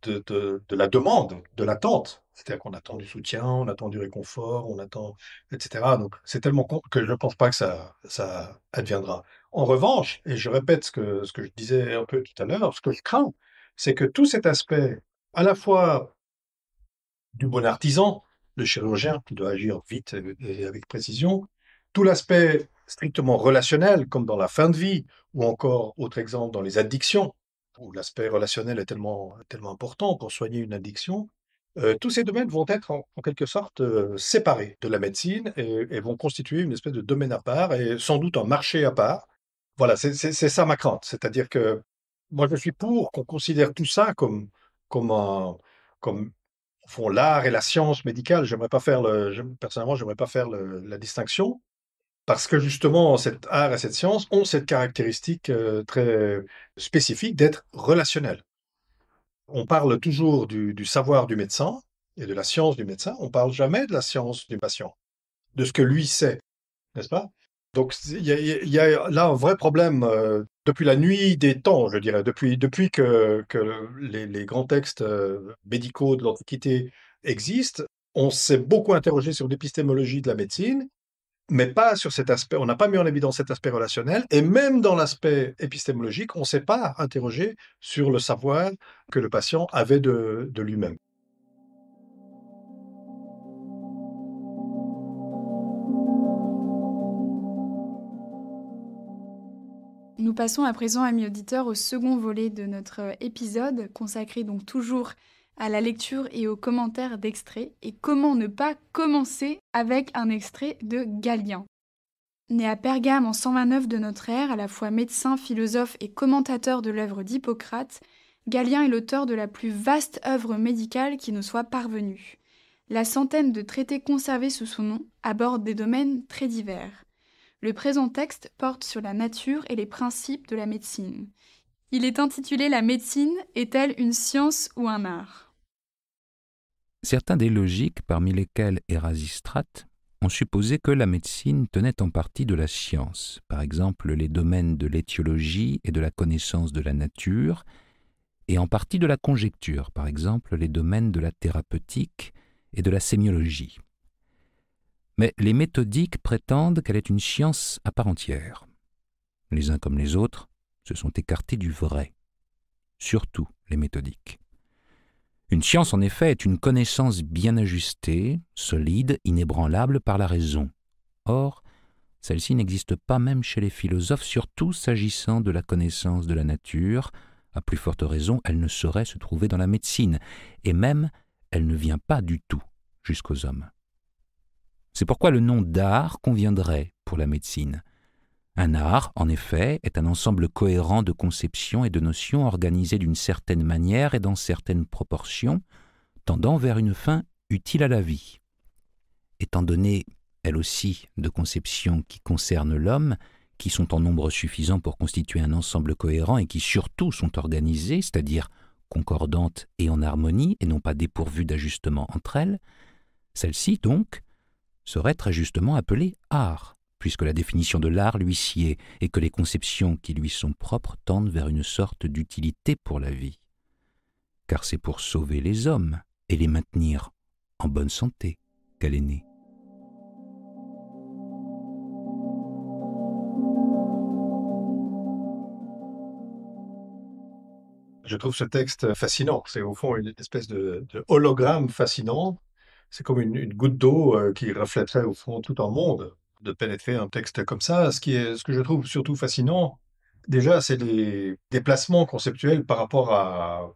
C: la demande, de l'attente. C'est-à-dire qu'on attend du soutien, on attend du réconfort, on attend, etc. Donc, c'est tellement que je ne pense pas que ça adviendra. En revanche, et je répète ce que je disais un peu tout à l'heure, ce que je crains, c'est que tout cet aspect, à la fois du bon artisan, le chirurgien qui doit agir vite et avec précision, tout l'aspect strictement relationnel, comme dans la fin de vie, ou encore, autre exemple, dans les addictions, où l'aspect relationnel est tellement important pour soigner une addiction, tous ces domaines vont être en quelque sorte séparés de la médecine et vont constituer une espèce de domaine à part et sans doute un marché à part. Voilà, c'est ça ma crainte. C'est-à-dire que moi, je suis pour qu'on considère tout ça comme comme au fond, l'art et la science médicale. Personnellement, j'aimerais pas faire la distinction parce que justement, cet art et cette science ont cette caractéristique très spécifique d'être relationnels. On parle toujours du savoir du médecin et de la science du médecin. On parle jamais de la science du patient, de ce que lui sait. n'est-ce pas? Donc il y a là un vrai problème depuis la nuit des temps, je dirais, depuis que les grands textes médicaux de l'Antiquité existent. On s'est beaucoup interrogé sur l'épistémologie de la médecine, mais pas sur cet aspect. On n'a pas mis en évidence cet aspect relationnel, et même dans l'aspect épistémologique, on ne s'est pas interrogé sur le savoir que le patient avait de lui-même.
A: Nous passons à présent, amis auditeurs, au second volet de notre épisode, consacré donc toujours à la lecture et aux commentaires d'extraits, et comment ne pas commencer avec un extrait de Galien. Né à Pergame en 129 de notre ère, à la fois médecin, philosophe et commentateur de l'œuvre d'Hippocrate, Galien est l'auteur de la plus vaste œuvre médicale qui nous soit parvenue. La centaine de traités conservés sous son nom abordent des domaines très divers. Le présent texte porte sur la nature et les principes de la médecine. Il est intitulé « La médecine est-elle une science ou un art ?»
D: Certains des logiques, parmi lesquels Érasistrate, ont supposé que la médecine tenait en partie de la science, par exemple les domaines de l'étiologie et de la connaissance de la nature, et en partie de la conjecture, par exemple les domaines de la thérapeutique et de la sémiologie. Mais les méthodiques prétendent qu'elle est une science à part entière. Les uns comme les autres se sont écartés du vrai, surtout les méthodiques. Une science, en effet, est une connaissance bien ajustée, solide, inébranlable par la raison. Or, celle-ci n'existe pas même chez les philosophes, surtout s'agissant de la connaissance de la nature. À plus forte raison, elle ne saurait se trouver dans la médecine, et même, elle ne vient pas du tout jusqu'aux hommes. C'est pourquoi le nom d'art conviendrait pour la médecine. Un art, en effet, est un ensemble cohérent de conceptions et de notions organisées d'une certaine manière et dans certaines proportions, tendant vers une fin utile à la vie. Étant donné, elle aussi, de conceptions qui concernent l'homme, qui sont en nombre suffisant pour constituer un ensemble cohérent et qui surtout sont organisées, c'est-à-dire concordantes et en harmonie, et non pas dépourvues d'ajustement entre elles, celle-ci, donc, serait très justement appelée art, puisque la définition de l'art lui sied et que les conceptions qui lui sont propres tendent vers une sorte d'utilité pour la vie. Car c'est pour sauver les hommes et les maintenir en bonne santé qu'elle est née.
C: Je trouve ce texte fascinant. C'est au fond une espèce de hologramme fascinant. C'est comme une goutte d'eau qui reflèterait au fond tout un monde de pénétrer un texte comme ça. Ce que je trouve surtout fascinant, déjà, c'est les déplacements conceptuels par rapport à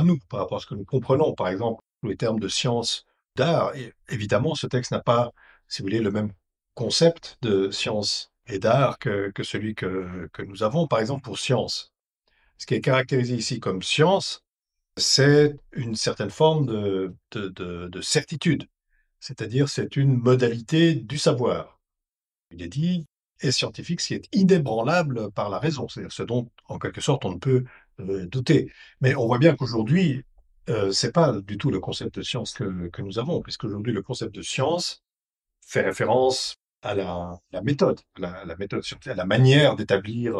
C: nous, par rapport à ce que nous comprenons. Par exemple, les termes de science, d'art. Et évidemment, ce texte n'a pas, si vous voulez, le même concept de science et d'art que celui que nous avons, par exemple, pour science. Ce qui est caractérisé ici comme science, c'est une certaine forme de certitude, c'est-à-dire c'est une modalité du savoir. Il est dit, est scientifique, ce qui est inébranlable par la raison, c'est-à-dire ce dont, en quelque sorte, on ne peut douter. Mais on voit bien qu'aujourd'hui, c'est pas du tout le concept de science que nous avons, puisqu'aujourd'hui, le concept de science fait référence à la méthode, la méthode, à la manière d'établir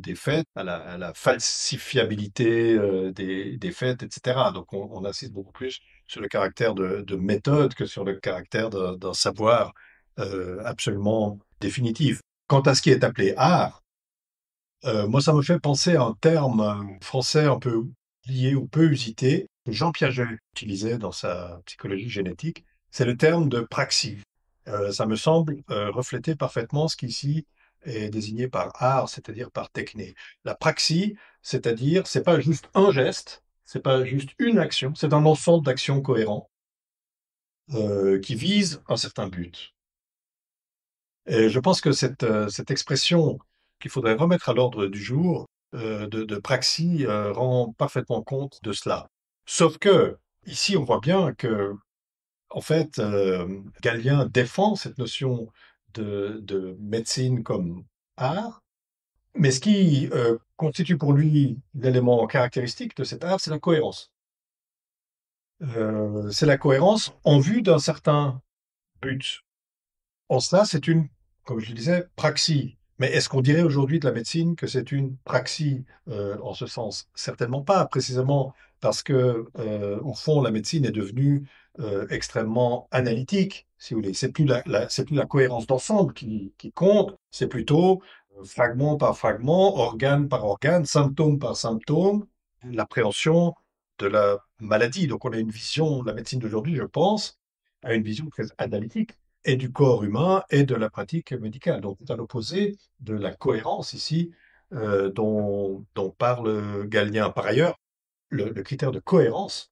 C: des faits, à la falsifiabilité des faits, etc. Donc on insiste beaucoup plus sur le caractère de méthode que sur le caractère d'un savoir absolument définitif. Quant à ce qui est appelé art, moi ça me fait penser à un terme français un peu lié ou peu usité, que Jean Piaget utilisait dans sa psychologie génétique, c'est le terme de praxis. Ça me semble refléter parfaitement ce qui ici est désigné par art, c'est-à-dire par techné. La praxis, c'est-à-dire, c'est pas juste un geste, c'est pas juste une action, c'est un ensemble d'actions cohérents qui visent un certain but. Et je pense que cette expression qu'il faudrait remettre à l'ordre du jour de praxis rend parfaitement compte de cela. Sauf que ici, on voit bien que en fait, Galien défend cette notion de médecine comme art, mais ce qui constitue pour lui l'élément caractéristique de cet art, c'est la cohérence. C'est la cohérence en vue d'un certain but. En cela, c'est une comme je le disais, praxis. Mais est-ce qu'on dirait aujourd'hui de la médecine que c'est une praxis en ce sens? Certainement pas, précisément parce que, au fond, la médecine est devenue extrêmement analytique, si vous voulez. C'est plus la cohérence d'ensemble qui compte, c'est plutôt fragment par fragment, organe par organe, symptôme par symptôme, l'appréhension de la maladie. Donc on a une vision, la médecine d'aujourd'hui, je pense, a une vision très analytique et du corps humain et de la pratique médicale. Donc, c'est à l'opposé de la cohérence ici dont parle Galien. Par ailleurs, le critère de cohérence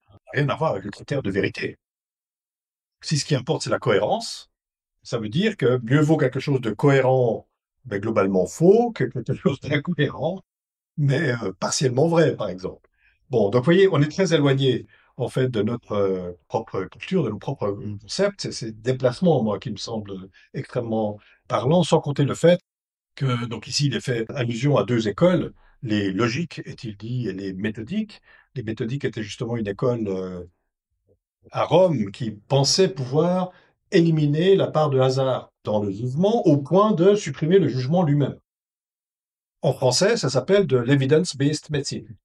C: n'a rien à voir avec le critère de vérité. Si ce qui importe, c'est la cohérence, ça veut dire que mieux vaut quelque chose de cohérent, mais globalement faux, que quelque chose d'incohérent, mais partiellement vrai, par exemple. Bon, donc vous voyez, on est très éloigné, en fait, de notre propre culture, de nos propres concepts. C'est ces déplacements, moi, qui me semblent extrêmement parlants, sans compter le fait que, donc ici, il est fait allusion à deux écoles, les logiques, est-il dit, et les méthodiques. Les méthodiques étaient justement une école à Rome qui pensait pouvoir éliminer la part de hasard dans le jugement au point de supprimer le jugement lui-même. En français, ça s'appelle de l'evidence-based medicine.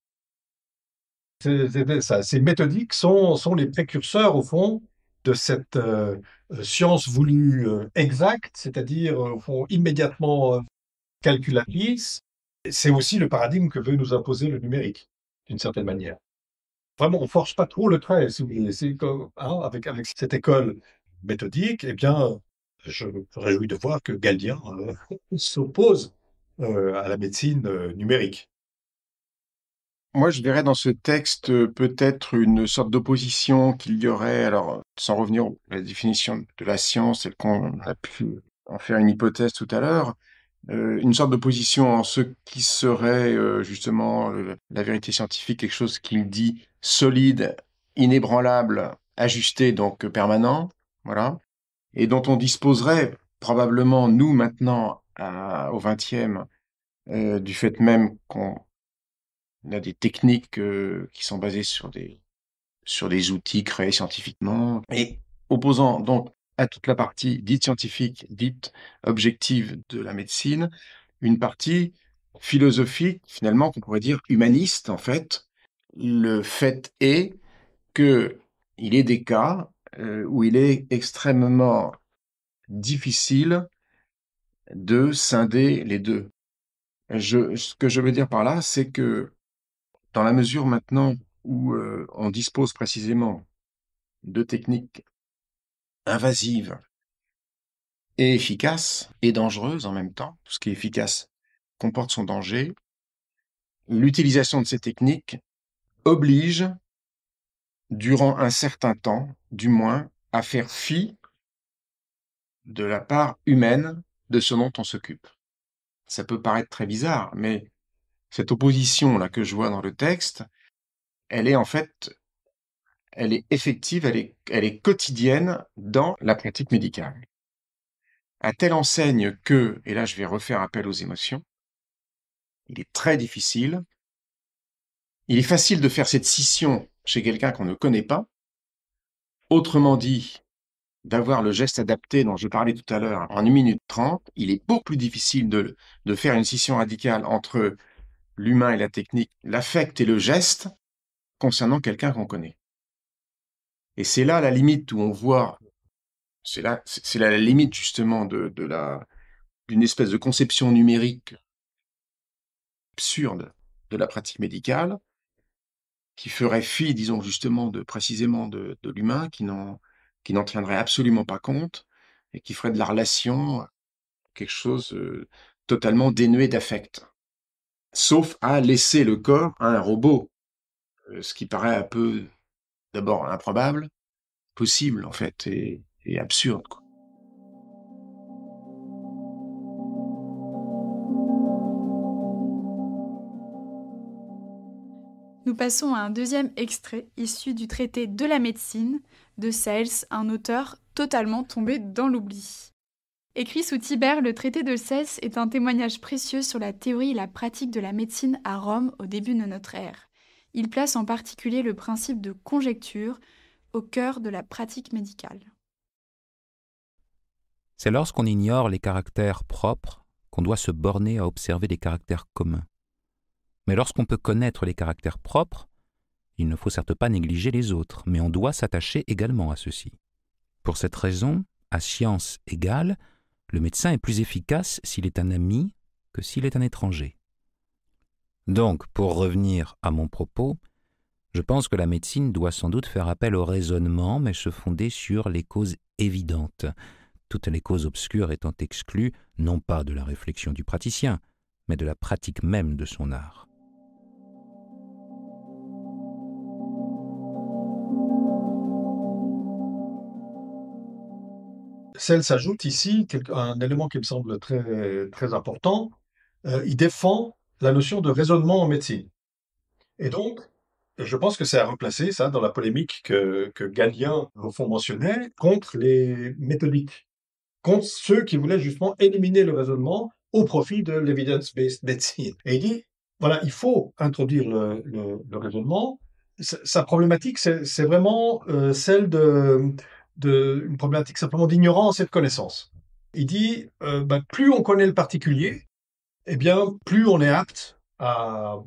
C: Ces méthodiques sont les précurseurs, au fond, de cette science voulue exacte, c'est-à-dire, au fond, immédiatement calculatrice. C'est aussi le paradigme que veut nous imposer le numérique, d'une certaine manière. Vraiment, on force pas trop le trait, si vous voulez. C'est comme, hein, avec cette école méthodique, eh bien, je me réjouis de voir que Galien s'oppose à la médecine numérique.
B: Moi, je verrais dans ce texte peut-être une sorte d'opposition qu'il y aurait, alors sans revenir à la définition de la science, telle qu'on a pu en faire une hypothèse tout à l'heure, une sorte d'opposition en ce qui serait justement la vérité scientifique, quelque chose qu'il dit solide, inébranlable, ajusté, donc permanent, voilà, et dont on disposerait probablement, nous, maintenant, au XXe, du fait même qu'on a des techniques qui sont basées sur des outils créés scientifiquement, et opposant donc à toute la partie dite scientifique, dite objective de la médecine, une partie philosophique, finalement, qu'on pourrait dire humaniste, en fait. Le fait est que il est des cas où il est extrêmement difficile de scinder les deux. Ce que je veux dire par là, c'est que dans la mesure maintenant où on dispose précisément de techniques invasives et efficaces et dangereuses en même temps, tout ce qui est efficace comporte son danger, l'utilisation de ces techniques oblige, durant un certain temps, du moins, à faire fi de la part humaine de ce dont on s'occupe. Ça peut paraître très bizarre, mais cette opposition-là que je vois dans le texte, elle est en fait, elle est effective, elle est quotidienne dans la pratique médicale. À telle enseigne que, et là je vais refaire appel aux émotions, il est très difficile, il est facile de faire cette scission chez quelqu'un qu'on ne connaît pas, autrement dit, d'avoir le geste adapté dont je parlais tout à l'heure en 1 minute 30, il est beaucoup plus difficile de faire une scission radicale entre l'humain et la technique, l'affect et le geste concernant quelqu'un qu'on connaît. Et c'est là la limite où on voit, c'est là la limite justement d'une espèce de conception numérique absurde de la pratique médicale, qui ferait fi, disons justement, précisément de l'humain, qui n'en tiendrait absolument pas compte, et qui ferait de la relation quelque chose totalement dénué d'affect. Sauf à laisser le corps à un robot, ce qui paraît un peu, d'abord, improbable, possible en fait, et absurde, quoi.
A: Nous passons à un deuxième extrait issu du traité de la médecine de Cels, un auteur totalement tombé dans l'oubli. Écrit sous Tibère, le traité de Cels est un témoignage précieux sur la théorie et la pratique de la médecine à Rome au début de notre ère. Il place en particulier le principe de conjecture au cœur de la pratique médicale.
D: C'est lorsqu'on ignore les caractères propres qu'on doit se borner à observer des caractères communs. Mais lorsqu'on peut connaître les caractères propres, il ne faut certes pas négliger les autres, mais on doit s'attacher également à ceux-ci. Pour cette raison, à science égale, le médecin est plus efficace s'il est un ami que s'il est un étranger. Donc, pour revenir à mon propos, je pense que la médecine doit sans doute faire appel au raisonnement, mais se fonder sur les causes évidentes, toutes les causes obscures étant exclues non pas de la réflexion du praticien, mais de la pratique même de son art.
C: Celle s'ajoute ici un élément qui me semble très, très important. Il défend la notion de raisonnement en médecine. Et donc, je pense que c'est à replacer, ça, dans la polémique que Galien, au fond, mentionnait, contre les méthodiques, contre ceux qui voulaient justement éliminer le raisonnement au profit de l'evidence-based medicine. Et il dit, voilà, il faut introduire le raisonnement. Sa problématique, c'est vraiment celle une problématique simplement d'ignorance et de connaissance. Il dit, plus on connaît le particulier, eh bien, plus on est apte à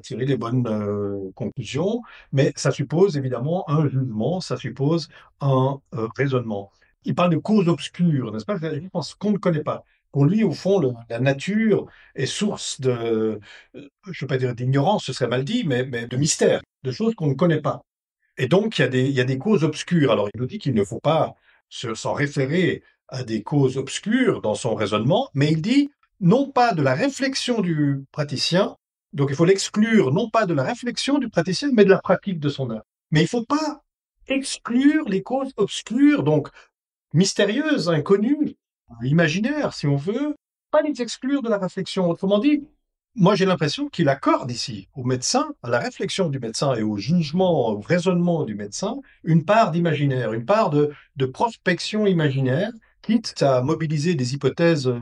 C: tirer les bonnes conclusions, mais ça suppose évidemment un jugement, ça suppose un raisonnement. Il parle de causes obscures, n'est-ce pas? Je pense qu'on ne connaît pas. Pour lui, au fond, la nature est source je ne veux pas dire d'ignorance, ce serait mal dit, mais de mystère, de choses qu'on ne connaît pas. Et donc, il y a des causes obscures. Alors, il nous dit qu'il ne faut pas s'en référer à des causes obscures dans son raisonnement, mais il dit non pas de la réflexion du praticien, donc il faut l'exclure non pas de la réflexion du praticien, mais de la pratique de son art. Mais il ne faut pas exclure les causes obscures, donc mystérieuses, inconnues, imaginaires, si on veut, pas les exclure de la réflexion. Autrement dit, moi j'ai l'impression qu'il accorde ici au médecin, à la réflexion du médecin et au jugement, au raisonnement du médecin, une part d'imaginaire, une part de prospection imaginaire, quitte à mobiliser des hypothèses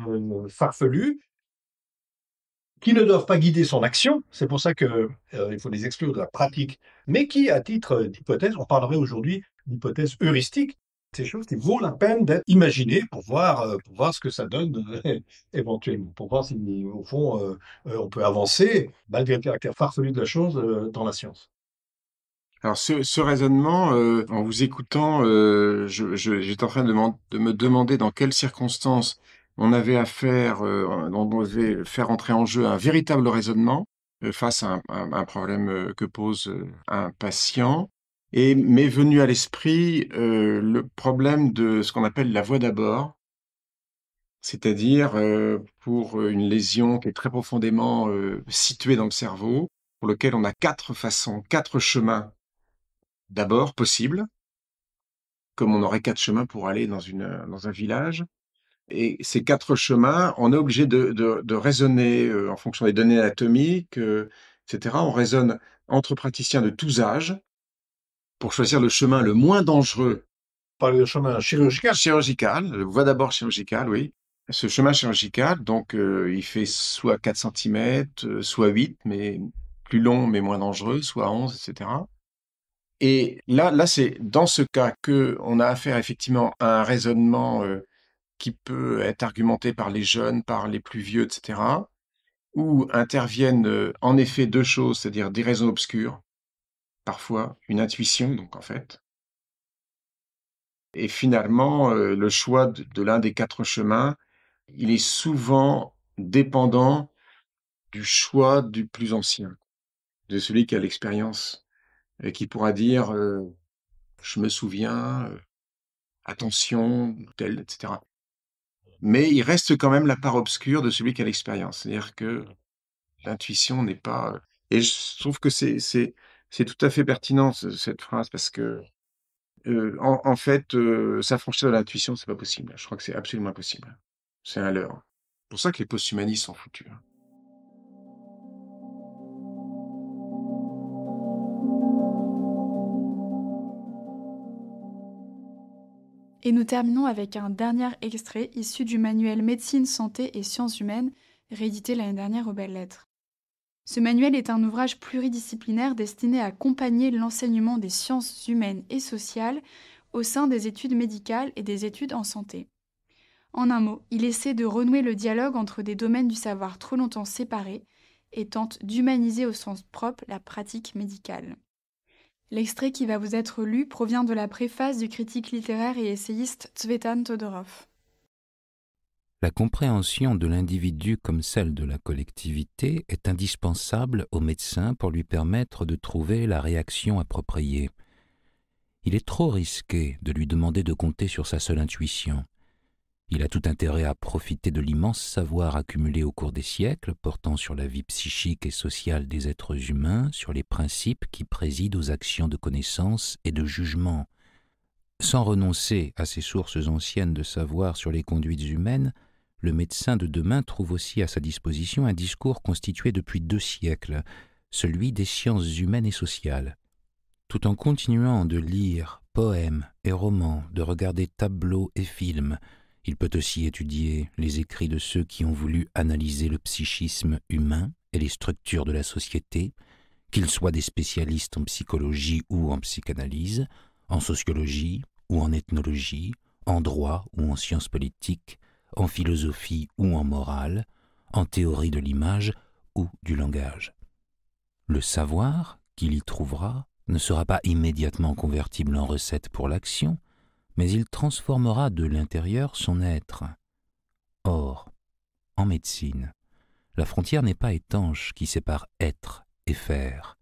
C: farfelues qui ne doivent pas guider son action, c'est pour ça qu'il faut les exclure de la pratique, mais qui, à titre d'hypothèse, on parlerait aujourd'hui d'hypothèse heuristique, ces choses qui vaut la peine d'être imaginées pour voir ce que ça donne éventuellement, pour voir si, au fond, on peut avancer, malgré le caractère farfelu de la chose, dans la science.
B: Alors ce raisonnement, en vous écoutant, j'étais en train de me demander dans quelles circonstances on avait affaire, on devait faire entrer en jeu un véritable raisonnement face à un problème que pose un patient. Et m'est venu à l'esprit le problème de ce qu'on appelle la voie d'abord, c'est-à-dire pour une lésion qui est très profondément située dans le cerveau, pour lequel on a 4 façons, 4 chemins d'abord possibles, comme on aurait 4 chemins pour aller dans un village. Et ces 4 chemins, on est obligé de raisonner en fonction des données anatomiques, etc. On raisonne entre praticiens de tous âges pour choisir le chemin le moins dangereux.
C: Parler de chemin chirurgical.
B: Chirurgical, voie d'abord chirurgicale, oui. Ce chemin chirurgical, donc, il fait soit 4 centimètres, soit 8, mais plus long mais moins dangereux, soit 11, etc. Et là, c'est dans ce cas qu'on a affaire effectivement à un raisonnement qui peut être argumenté par les jeunes, par les plus vieux, etc., où interviennent en effet 2 choses, c'est-à-dire des raisons obscures, parfois une intuition, donc en fait. Et finalement, le choix de l'un des 4 chemins, il est souvent dépendant du choix du plus ancien, de celui qui a l'expérience et qui pourra dire je me souviens, attention, tel, etc. Mais il reste quand même la part obscure de celui qui a l'expérience. C'est-à-dire que l'intuition n'est pas. Et je trouve que c'est tout à fait pertinent cette phrase parce que en fait, s'affranchir de l'intuition, c'est pas possible. Je crois que c'est absolument impossible. C'est un leurre. C'est pour ça que les posthumanistes sont foutus.
A: Et nous terminons avec un dernier extrait issu du manuel Médecine, Santé et Sciences humaines, réédité l'année dernière aux Belles Lettres. Ce manuel est un ouvrage pluridisciplinaire destiné à accompagner l'enseignement des sciences humaines et sociales au sein des études médicales et des études en santé. En un mot, il essaie de renouer le dialogue entre des domaines du savoir trop longtemps séparés et tente d'humaniser au sens propre la pratique médicale. L'extrait qui va vous être lu provient de la préface du critique littéraire et essayiste Tsvetan Todorov.
D: La compréhension de l'individu comme celle de la collectivité est indispensable au médecin pour lui permettre de trouver la réaction appropriée. Il est trop risqué de lui demander de compter sur sa seule intuition. Il a tout intérêt à profiter de l'immense savoir accumulé au cours des siècles portant sur la vie psychique et sociale des êtres humains, sur les principes qui président aux actions de connaissance et de jugement. Sans renoncer à ces sources anciennes de savoir sur les conduites humaines, le médecin de demain trouve aussi à sa disposition un discours constitué depuis 2 siècles, celui des sciences humaines et sociales. Tout en continuant de lire poèmes et romans, de regarder tableaux et films, il peut aussi étudier les écrits de ceux qui ont voulu analyser le psychisme humain et les structures de la société, qu'ils soient des spécialistes en psychologie ou en psychanalyse, en sociologie ou en ethnologie, en droit ou en sciences politiques, en philosophie ou en morale, en théorie de l'image ou du langage. Le savoir qu'il y trouvera ne sera pas immédiatement convertible en recette pour l'action, mais il transformera de l'intérieur son être. Or, en médecine, la frontière n'est pas étanche qui sépare être et faire.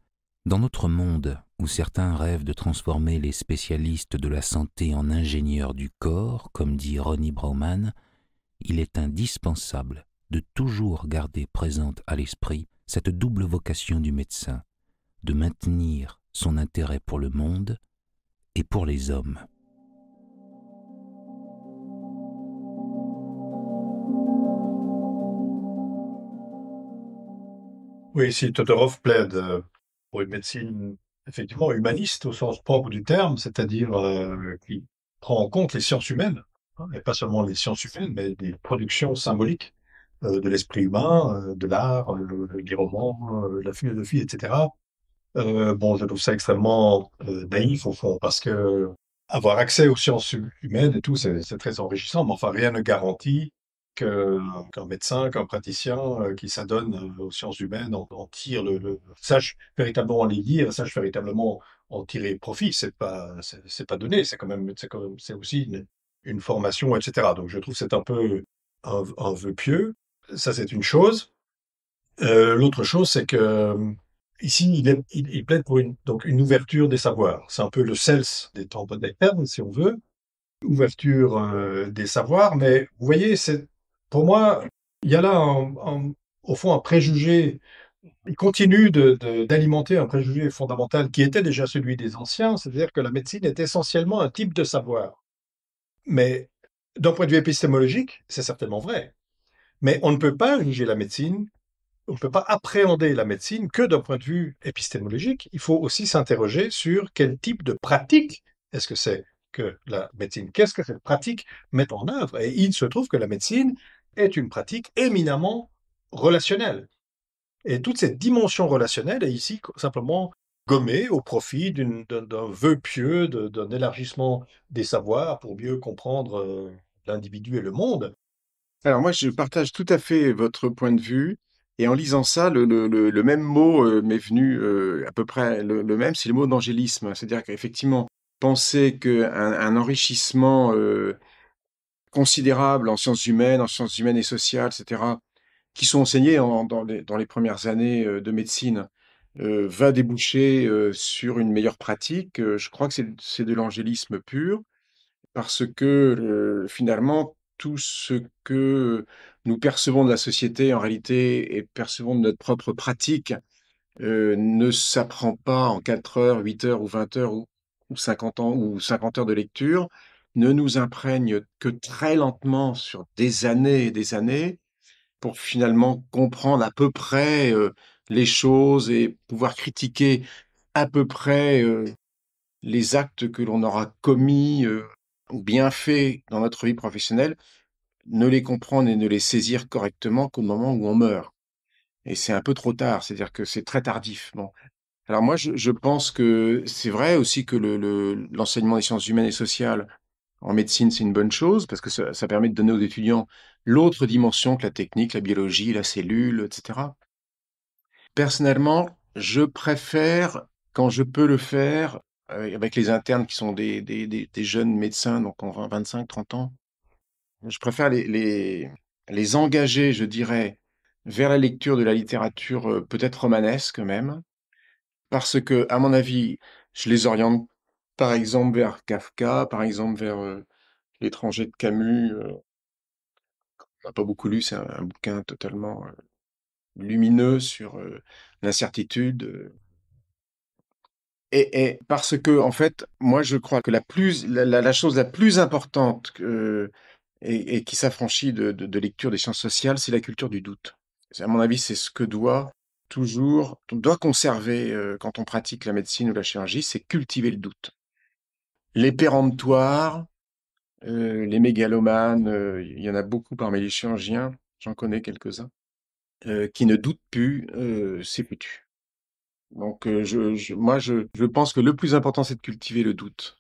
D: Dans notre monde, où certains rêvent de transformer les spécialistes de la santé en ingénieurs du corps, comme dit Ronnie Brauman, il est indispensable de toujours garder présente à l'esprit cette double vocation du médecin, de maintenir son intérêt pour le monde et pour les hommes.
C: Oui, ici, Todorov plaide pour une médecine effectivement humaniste au sens propre du terme, c'est-à-dire qui prend en compte les sciences humaines, hein, et pas seulement les sciences humaines, mais des productions symboliques de l'esprit humain, de l'art, des romans, la philosophie, etc. Bon, je trouve ça extrêmement naïf au fond, parce que avoir accès aux sciences humaines et tout, c'est très enrichissant, mais enfin, rien ne garantit qu'un médecin, qu'un praticien qui s'adonne aux sciences humaines en tire sache véritablement les lire, sache véritablement en tirer profit. C'est pas donné. C'est aussi une formation, etc. Donc, je trouve que c'est un peu un vœu pieux. Ça, c'est une chose. L'autre chose, c'est que ici, il plaide pour donc une ouverture des savoirs. C'est un peu le CELS des temps modernes, si on veut. Ouverture des savoirs, mais vous voyez, pour moi, il y a là au fond un préjugé. Il continue d'alimenter un préjugé fondamental qui était déjà celui des anciens, c'est-à-dire que la médecine est essentiellement un type de savoir. Mais d'un point de vue épistémologique, c'est certainement vrai. Mais on ne peut pas juger la médecine, on ne peut pas appréhender la médecine que d'un point de vue épistémologique. Il faut aussi s'interroger sur quel type de pratique est-ce que c'est que la médecine. Qu'est-ce que cette pratique met en œuvre? Et il se trouve que la médecine est une pratique éminemment relationnelle. Et toute cette dimension relationnelle est ici simplement gommée au profit d'un vœu pieux, d'un élargissement des savoirs pour mieux comprendre l'individu et le monde.
B: Alors moi, je partage tout à fait votre point de vue. Et en lisant ça, le même mot m'est venu à peu près le même, c'est le mot d'angélisme. C'est-à-dire qu'effectivement, penser qu'un enrichissement considérable en sciences humaines et sociales, etc., qui sont enseignées dans les premières années de médecine, va déboucher sur une meilleure pratique, je crois que c'est de l'angélisme pur, parce que finalement, tout ce que nous percevons de la société, en réalité, et percevons de notre propre pratique, ne s'apprend pas en 4 heures, 8 heures ou 20 heures ou 50 ans ou 50 heures de lecture, ne nous imprègne que très lentement sur des années et des années pour finalement comprendre à peu près les choses et pouvoir critiquer à peu près les actes que l'on aura commis ou bien faits dans notre vie professionnelle, ne les comprendre et ne les saisir correctement qu'au moment où on meurt. Et c'est un peu trop tard, c'est-à-dire que c'est très tardif. Bon. Alors moi, je pense que c'est vrai aussi que l'enseignement des sciences humaines et sociales en médecine, c'est une bonne chose parce que ça permet de donner aux étudiants l'autre dimension que la technique, la biologie, la cellule, etc. Personnellement, je préfère, quand je peux le faire, avec les internes qui sont des jeunes médecins, donc en 25, 30 ans, je préfère les engager, je dirais, vers la lecture de la littérature peut-être romanesque même, parce que, à mon avis, je les oriente par exemple vers Kafka, par exemple vers L'étranger de Camus. On n'a pas beaucoup lu, c'est un bouquin totalement lumineux sur l'incertitude. Et parce que, en fait, moi, je crois que la chose la plus importante et qui s'affranchit de lecture des sciences sociales, c'est la culture du doute. À mon avis, c'est ce que on doit conserver quand on pratique la médecine ou la chirurgie, c'est cultiver le doute. Les péremptoires, les mégalomanes, il y en a beaucoup parmi les chirurgiens, j'en connais quelques-uns, qui ne doutent plus, c'est foutu. Donc, moi, je pense que le plus important, c'est de cultiver le doute.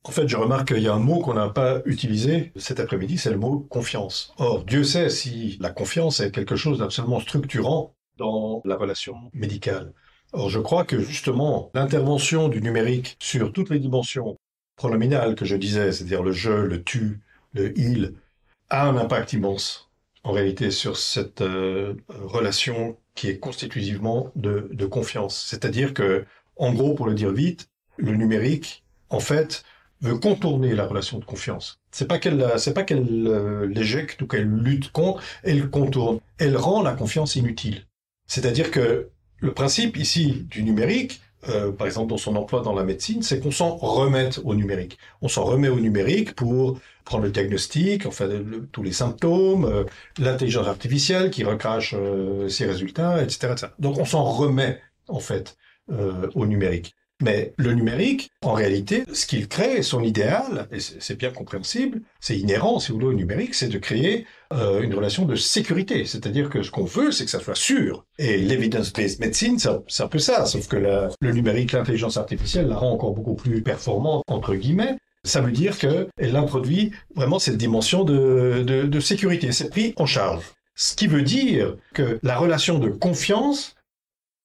C: En fait, je remarque qu'il y a un mot qu'on n'a pas utilisé cet après-midi, c'est le mot confiance. Or, Dieu sait si la confiance est quelque chose d'absolument structurant dans la relation médicale. Or, je crois que justement, l'intervention du numérique sur toutes les dimensions pronominales que je disais, c'est-à-dire le je, le tu, le il, a un impact immense, en réalité, sur cette relation qui est constitutivement de confiance. C'est-à-dire que, en gros, pour le dire vite, le numérique, en fait, veut contourner la relation de confiance. C'est pas qu'elle l'éjecte ou qu'elle lutte contre, elle contourne. Elle rend la confiance inutile. C'est-à-dire que le principe ici du numérique, par exemple dans son emploi dans la médecine, c'est qu'on s'en remette au numérique. On s'en remet au numérique pour prendre le diagnostic, enfin tous les symptômes, l'intelligence artificielle qui recrache ses résultats, etc., etc. Donc on s'en remet en fait au numérique. Mais le numérique, en réalité, ce qu'il crée, son idéal, et c'est bien compréhensible, c'est inhérent, si vous voulez, au numérique, c'est de créer une relation de sécurité. C'est-à-dire que ce qu'on veut, c'est que ça soit sûr. Et l'evidence-based medicine, c'est un peu ça, sauf que le numérique, l'intelligence artificielle, la rend encore beaucoup plus performante, entre guillemets. Ça veut dire qu'elle introduit vraiment cette dimension de sécurité. C'est pris en charge. Ce qui veut dire que la relation de confiance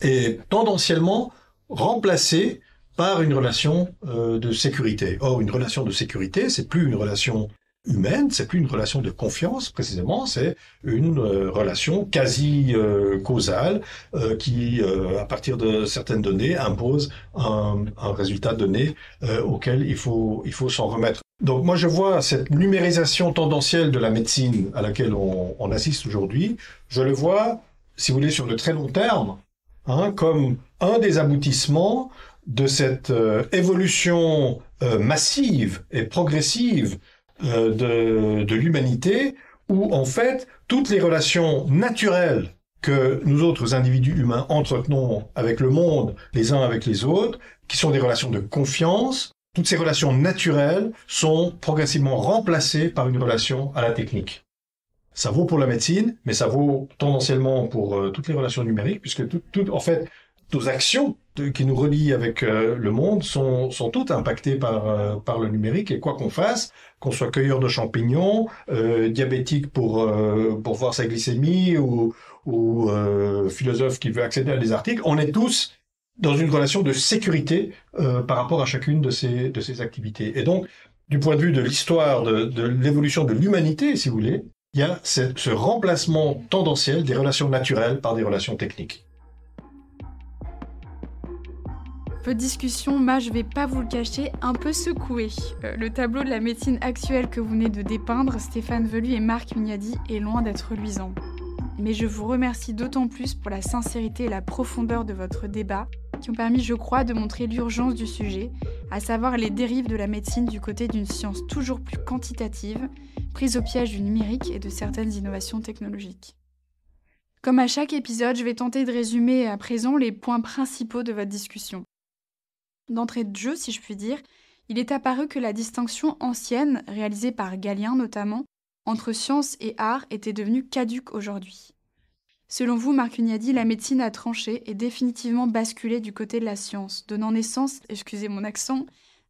C: est tendanciellement remplacée par une relation de sécurité. Or, une relation de sécurité, c'est plus une relation humaine, c'est plus une relation de confiance, précisément, c'est une relation quasi causale qui, à partir de certaines données, impose un résultat donné auquel il faut s'en remettre. Donc moi, je vois cette numérisation tendancielle de la médecine à laquelle on assiste aujourd'hui, je le vois, si vous voulez, sur le très long terme, comme un des aboutissements de cette évolution massive et progressive de l'humanité, où en fait toutes les relations naturelles que nous autres individus humains entretenons avec le monde, les uns avec les autres, qui sont des relations de confiance, toutes ces relations naturelles sont progressivement remplacées par une relation à la technique. Ça vaut pour la médecine, mais ça vaut tendanciellement pour toutes les relations numériques, puisque en fait, nos actions qui nous relient avec le monde sont toutes impactées par le numérique, et quoi qu'on fasse, qu'on soit cueilleur de champignons, diabétique pour voir sa glycémie, ou philosophe qui veut accéder à des articles, on est tous dans une relation de sécurité par rapport à chacune de ces activités. Et donc, du point de vue de l'histoire de l'évolution de l'humanité, si vous voulez, il y a ce remplacement tendanciel des relations naturelles par des relations techniques.
A: Votre discussion m'a, je vais pas vous le cacher, un peu secouée. Le tableau de la médecine actuelle que vous venez de dépeindre, Stéphane Velu et Marc Hunyadi, est loin d'être luisant. Mais je vous remercie d'autant plus pour la sincérité et la profondeur de votre débat, qui ont permis, je crois, de montrer l'urgence du sujet, à savoir les dérives de la médecine du côté d'une science toujours plus quantitative, prise au piège du numérique et de certaines innovations technologiques. Comme à chaque épisode, je vais tenter de résumer à présent les points principaux de votre discussion. D'entrée de jeu, si je puis dire, il est apparu que la distinction ancienne, réalisée par Galien notamment, entre science et art était devenue caduque aujourd'hui. Selon vous, Marc Hunyadi, la médecine a tranché et définitivement basculé du côté de la science, donnant naissance, excusez mon accent,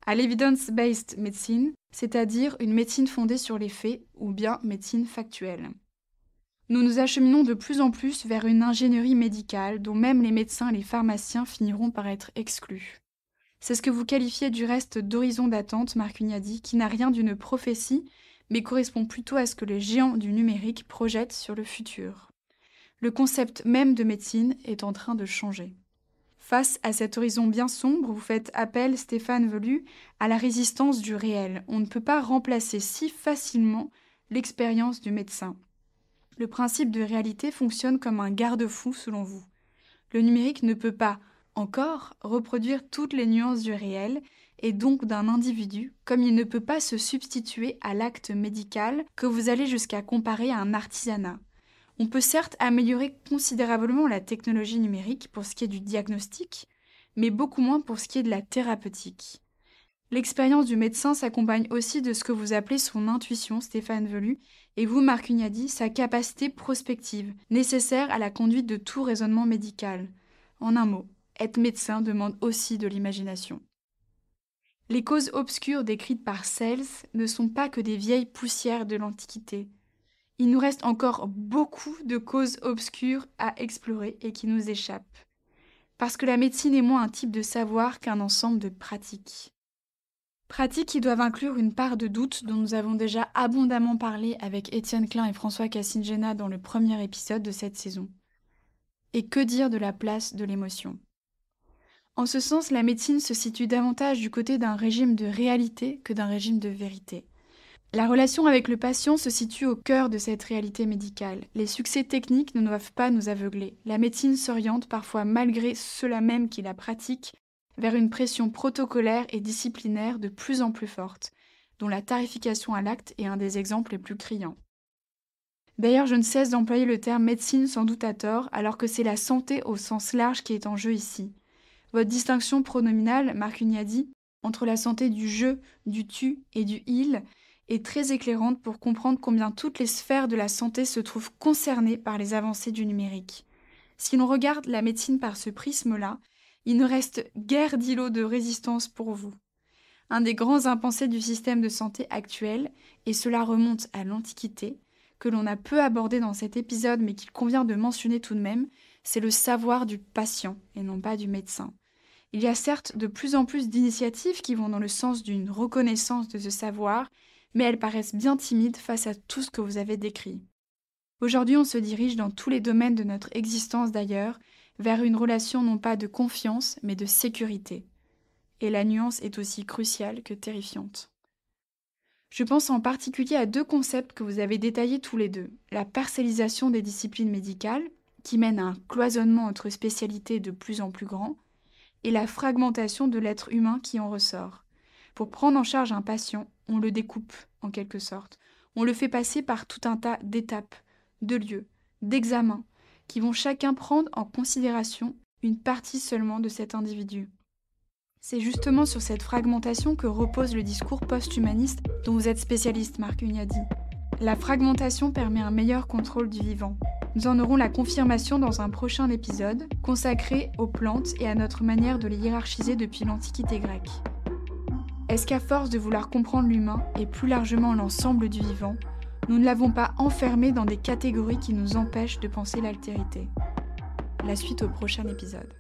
A: à l'evidence-based medicine, c'est-à-dire une médecine fondée sur les faits ou bien médecine factuelle. Nous nous acheminons de plus en plus vers une ingénierie médicale dont même les médecins et les pharmaciens finiront par être exclus. C'est ce que vous qualifiez du reste d'horizon d'attente, Marc Hunyadi, qui n'a rien d'une prophétie, mais correspond plutôt à ce que les géants du numérique projettent sur le futur. Le concept même de médecine est en train de changer. Face à cet horizon bien sombre, vous faites appel, Stéphane Velu, à la résistance du réel. On ne peut pas remplacer si facilement l'expérience du médecin. Le principe de réalité fonctionne comme un garde-fou selon vous. Le numérique ne peut pas, encore, reproduire toutes les nuances du réel et donc d'un individu, comme il ne peut pas se substituer à l'acte médical que vous allez jusqu'à comparer à un artisanat. On peut certes améliorer considérablement la technologie numérique pour ce qui est du diagnostic, mais beaucoup moins pour ce qui est de la thérapeutique. L'expérience du médecin s'accompagne aussi de ce que vous appelez son intuition, Stéphane Velu, et vous, Marc Hunyadi, sa capacité prospective, nécessaire à la conduite de tout raisonnement médical. En un mot, être médecin demande aussi de l'imagination. Les causes obscures décrites par Sells ne sont pas que des vieilles poussières de l'Antiquité. Il nous reste encore beaucoup de causes obscures à explorer et qui nous échappent. Parce que la médecine est moins un type de savoir qu'un ensemble de pratiques. Pratiques qui doivent inclure une part de doute dont nous avons déjà abondamment parlé avec Étienne Klein et François Cassingena dans le premier épisode de cette saison. Et que dire de la place de l'émotion ? En ce sens, la médecine se situe davantage du côté d'un régime de réalité que d'un régime de vérité. La relation avec le patient se situe au cœur de cette réalité médicale. Les succès techniques ne doivent pas nous aveugler. La médecine s'oriente parfois, malgré ceux-là même qui la pratiquent, vers une pression protocolaire et disciplinaire de plus en plus forte, dont la tarification à l'acte est un des exemples les plus criants. D'ailleurs, je ne cesse d'employer le terme médecine sans doute à tort, alors que c'est la santé au sens large qui est en jeu ici. Votre distinction pronominale, Marc Hunyadi, entre la santé du je, du tu et du il, est très éclairante pour comprendre combien toutes les sphères de la santé se trouvent concernées par les avancées du numérique. Si l'on regarde la médecine par ce prisme-là, il ne reste guère d'îlot de résistance pour vous. Un des grands impensés du système de santé actuel, et cela remonte à l'Antiquité, que l'on a peu abordé dans cet épisode mais qu'il convient de mentionner tout de même, c'est le savoir du patient et non pas du médecin. Il y a certes de plus en plus d'initiatives qui vont dans le sens d'une reconnaissance de ce savoir, mais elles paraissent bien timides face à tout ce que vous avez décrit. Aujourd'hui, on se dirige dans tous les domaines de notre existence d'ailleurs, vers une relation non pas de confiance, mais de sécurité. Et la nuance est aussi cruciale que terrifiante. Je pense en particulier à deux concepts que vous avez détaillés tous les deux. La parcellisation des disciplines médicales, qui mène à un cloisonnement entre spécialités de plus en plus grand, et la fragmentation de l'être humain qui en ressort. Pour prendre en charge un patient, on le découpe, en quelque sorte. On le fait passer par tout un tas d'étapes, de lieux, d'examens, qui vont chacun prendre en considération une partie seulement de cet individu. C'est justement sur cette fragmentation que repose le discours post-humaniste dont vous êtes spécialiste, Marc Hunyadi. La fragmentation permet un meilleur contrôle du vivant. Nous en aurons la confirmation dans un prochain épisode consacré aux plantes et à notre manière de les hiérarchiser depuis l'Antiquité grecque. Est-ce qu'à force de vouloir comprendre l'humain et plus largement l'ensemble du vivant, nous ne l'avons pas enfermé dans des catégories qui nous empêchent de penser l'altérité ? La suite au prochain épisode.